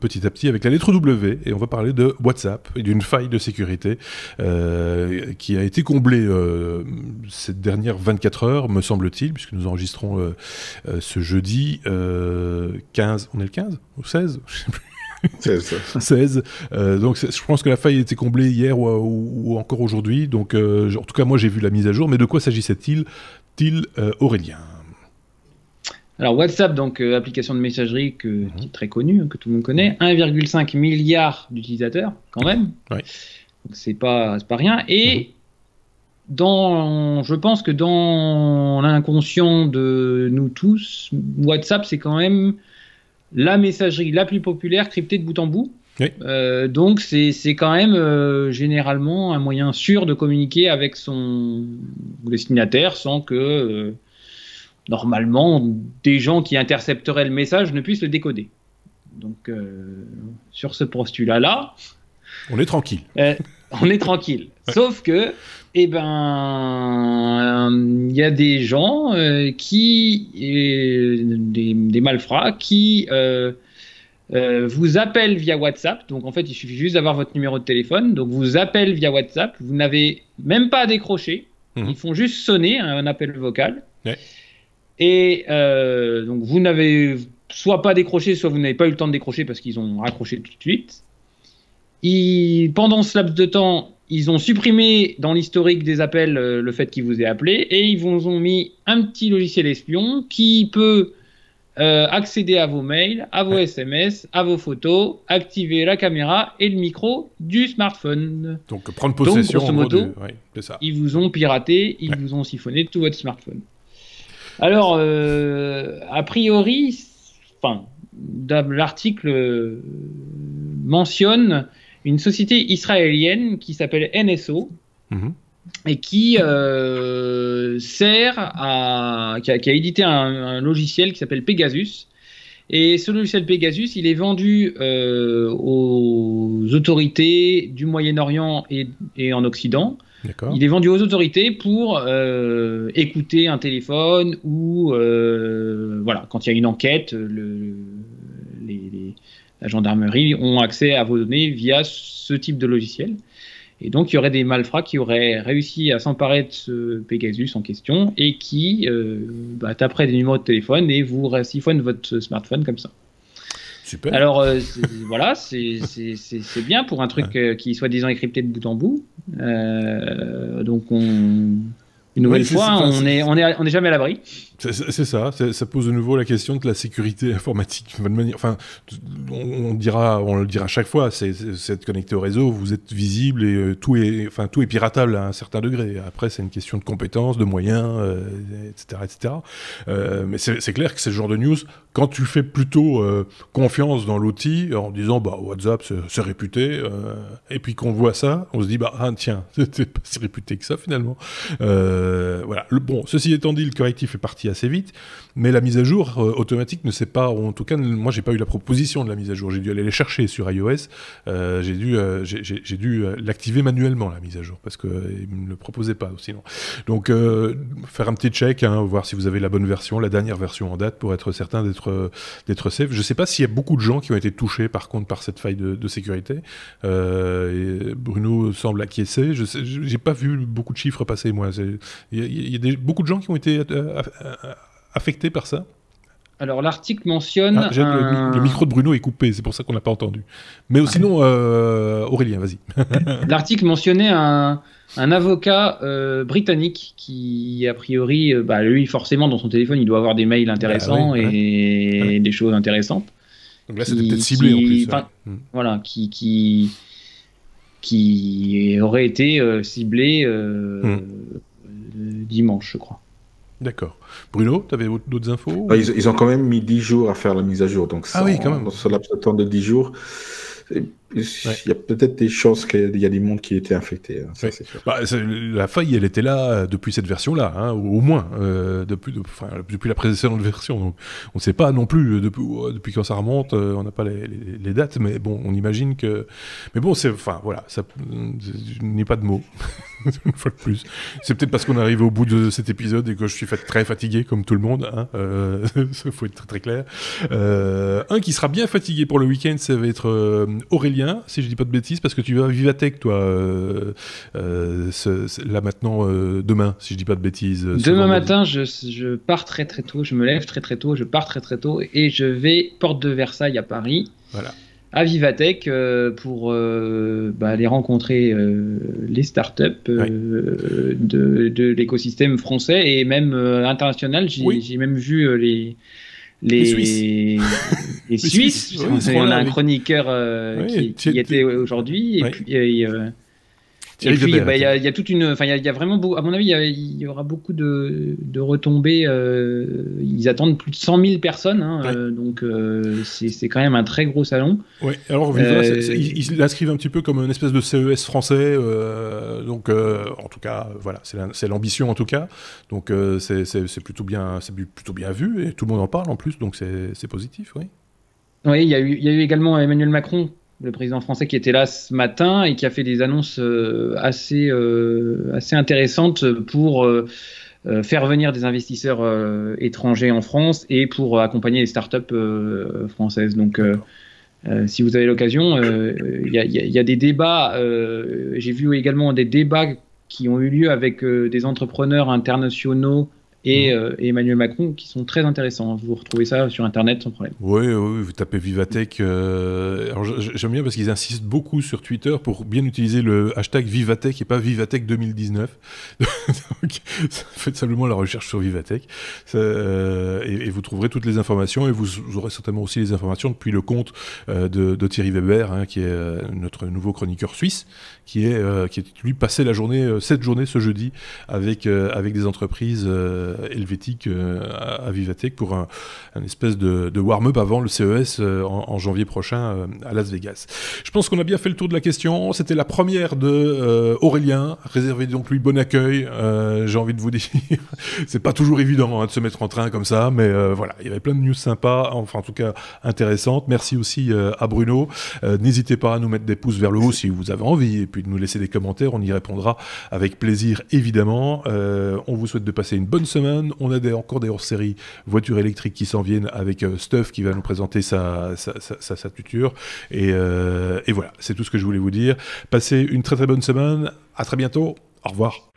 petit à petit avec la lettre W, et on va parler de WhatsApp et d'une faille de sécurité qui a été comblée ces dernières 24 heures, me semble-t-il, puisque nous enregistrons ce jeudi 15, on est le 15 ou 16 ? Je sais plus. 16. Donc je pense que la faille a été comblée hier ou encore aujourd'hui. Donc en tout cas, moi j'ai vu la mise à jour. Mais de quoi s'agissait-il, Aurélien ? Alors WhatsApp, donc application de messagerie qui est très connue, que tout le monde connaît, 1,5 milliard d'utilisateurs quand même. Donc c'est pas rien. Et je pense que dans l'inconscient de nous tous, WhatsApp c'est quand même la messagerie la plus populaire cryptée de bout en bout. Donc c'est quand même généralement un moyen sûr de communiquer avec son destinataire sans que normalement des gens qui intercepteraient le message ne puissent le décoder. Donc sur ce postulat-là, on est tranquille. Sauf que il y a des gens des malfrats qui vous appellent via WhatsApp. Donc en fait, il suffit juste d'avoir votre numéro de téléphone. Donc vous appellent via WhatsApp. Vous n'avez même pas à décrocher. Ils font juste sonner un appel vocal. Et donc vous n'avez soit pas décroché, soit vous n'avez pas eu le temps de décrocher parce qu'ils ont raccroché tout de suite. Pendant ce laps de temps, ils ont supprimé dans l'historique des appels le fait qu'ils vous aient appelé, et ils vous ont mis un petit logiciel espion qui peut accéder à vos mails, à vos SMS, à vos photos, activer la caméra et le micro du smartphone. Donc prendre possession. Donc, grosso modo, c'est ça. Ils vous ont piraté, ils vous ont siphonné tout votre smartphone. Alors, a priori, l'article mentionne une société israélienne qui s'appelle NSO, et qui qui a édité un logiciel qui s'appelle Pegasus. Et ce logiciel Pegasus, il est vendu aux autorités du Moyen-Orient et en Occident. Il est vendu aux autorités pour écouter un téléphone ou voilà, quand il y a une enquête, la gendarmerie ont accès à vos données via ce type de logiciel. Et donc, il y aurait des malfrats qui auraient réussi à s'emparer de ce Pegasus en question et qui taperaient des numéros de téléphone et vous siphonnent votre smartphone comme ça. Super. Alors, voilà, c'est bien pour un truc qui soit disant crypté de bout en bout. Donc, une nouvelle fois, on n'est jamais à l'abri. C'est ça, ça pose de nouveau la question de la sécurité informatique. Enfin, on le dira chaque fois, c'est être connecté au réseau, vous êtes visible et tout est piratable à un certain degré. Après, c'est une question de compétences, de moyens, etc. etc. Mais c'est clair que c'est le genre de news, quand tu fais plutôt confiance dans l'outil, en disant WhatsApp c'est réputé, et puis qu'on voit ça, on se dit tiens, c'est pas si réputé que ça finalement. Voilà. Ceci étant dit, le correctif est parti assez vite, mais la mise à jour automatique ne sait pas, ou en tout cas, moi j'ai pas eu la proposition de la mise à jour, j'ai dû aller les chercher sur iOS, j'ai dû l'activer manuellement la mise à jour, parce qu'il ne me le proposait pas sinon. Donc faire un petit check, voir si vous avez la bonne version, la dernière version en date, pour être certain d'être safe. Je sais pas s'il y a beaucoup de gens qui ont été touchés par contre par cette faille de sécurité. Et Bruno semble acquiescer, j'ai pas vu beaucoup de chiffres passer moi. Il y a beaucoup de gens qui ont été affectés par ça. Alors l'article mentionne... le micro de Bruno est coupé, c'est pour ça qu'on n'a pas entendu. Mais sinon, Aurélien, vas-y. L'article mentionnait un avocat britannique qui, a priori, lui, forcément, dans son téléphone, il doit avoir des mails intéressants et des choses intéressantes. Donc là, c'était peut-être ciblé en plus. Voilà, qui aurait été ciblé dimanche, je crois. D'accord. Bruno, tu avais d'autres infos ils ont quand même mis 10 jours à faire la mise à jour. Donc quand même. Dans ce laps de temps de 10 jours, il y a peut-être des chances qu'il y a des mondes qui étaient infectés. Ça, c'est sûr. La faille, elle était là depuis cette version-là, au moins, depuis la précédente version. Donc, on ne sait pas non plus depuis quand ça remonte, on n'a pas les dates, mais bon, on imagine que... Mais bon, voilà, je n'ai pas de mots, une fois de plus. C'est peut-être parce qu'on est arrivé au bout de cet épisode et que je suis très fatigué, comme tout le monde, il faut être très très clair. Un qui sera bien fatigué pour le week-end, ça va être Aurélien, si je dis pas de bêtises, parce que tu vas à Vivatech, toi, là maintenant, demain, si je dis pas de bêtises. Demain matin, je pars très très tôt, je me lève très très tôt, je pars très très tôt, et je vais porte de Versailles à Paris, à Vivatech, pour aller rencontrer les startups de l'écosystème français et même international. J'ai même vu les Suisses. On a un chroniqueur qui était aujourd'hui. Et puis, il y a toute une... Enfin, il y a vraiment beaucoup... À mon avis, il y aura beaucoup de retombées. Ils attendent plus de 100 000 personnes. Donc, c'est quand même un très gros salon. Oui, alors ils l'inscrivent un petit peu comme une espèce de CES français. Donc, en tout cas, voilà, c'est l'ambition en tout cas. Donc, c'est plutôt bien vu et tout le monde en parle en plus. Donc, c'est positif, oui. Oui, il y a eu également Emmanuel Macron, le président français, qui était là ce matin et qui a fait des annonces assez intéressantes pour faire venir des investisseurs étrangers en France et pour accompagner les startups françaises. Donc, si vous avez l'occasion, il y a des débats. J'ai vu également des débats qui ont eu lieu avec des entrepreneurs internationaux et Emmanuel Macron, qui sont très intéressants. Vous retrouvez ça sur Internet sans problème. Oui, vous tapez Vivatech. Alors j'aime bien parce qu'ils insistent beaucoup sur Twitter pour bien utiliser le hashtag Vivatech et pas Vivatech 2019. Donc, faites simplement la recherche sur Vivatech. Et vous trouverez toutes les informations et vous aurez certainement aussi les informations depuis le compte de Thierry Weber, qui est notre nouveau chroniqueur suisse, qui est lui passé cette journée ce jeudi avec des entreprises helvétique à Vivatech pour un espèce de warm-up avant le CES en janvier prochain à Las Vegas. Je pense qu'on a bien fait le tour de la question. C'était la première de Aurélien. Réservez donc lui bon accueil. J'ai envie de vous dire, c'est pas toujours évident de se mettre en train comme ça, mais voilà, il y avait plein de news sympas, enfin en tout cas intéressantes. Merci aussi à Bruno. N'hésitez pas à nous mettre des pouces vers le haut si vous avez envie, et puis de nous laisser des commentaires, on y répondra avec plaisir évidemment. On vous souhaite de passer une bonne semaine. On a encore des hors-séries voitures électriques qui s'en viennent avec Stuff qui va nous présenter sa tuture. Et voilà, c'est tout ce que je voulais vous dire. Passez une très très bonne semaine. À très bientôt. Au revoir.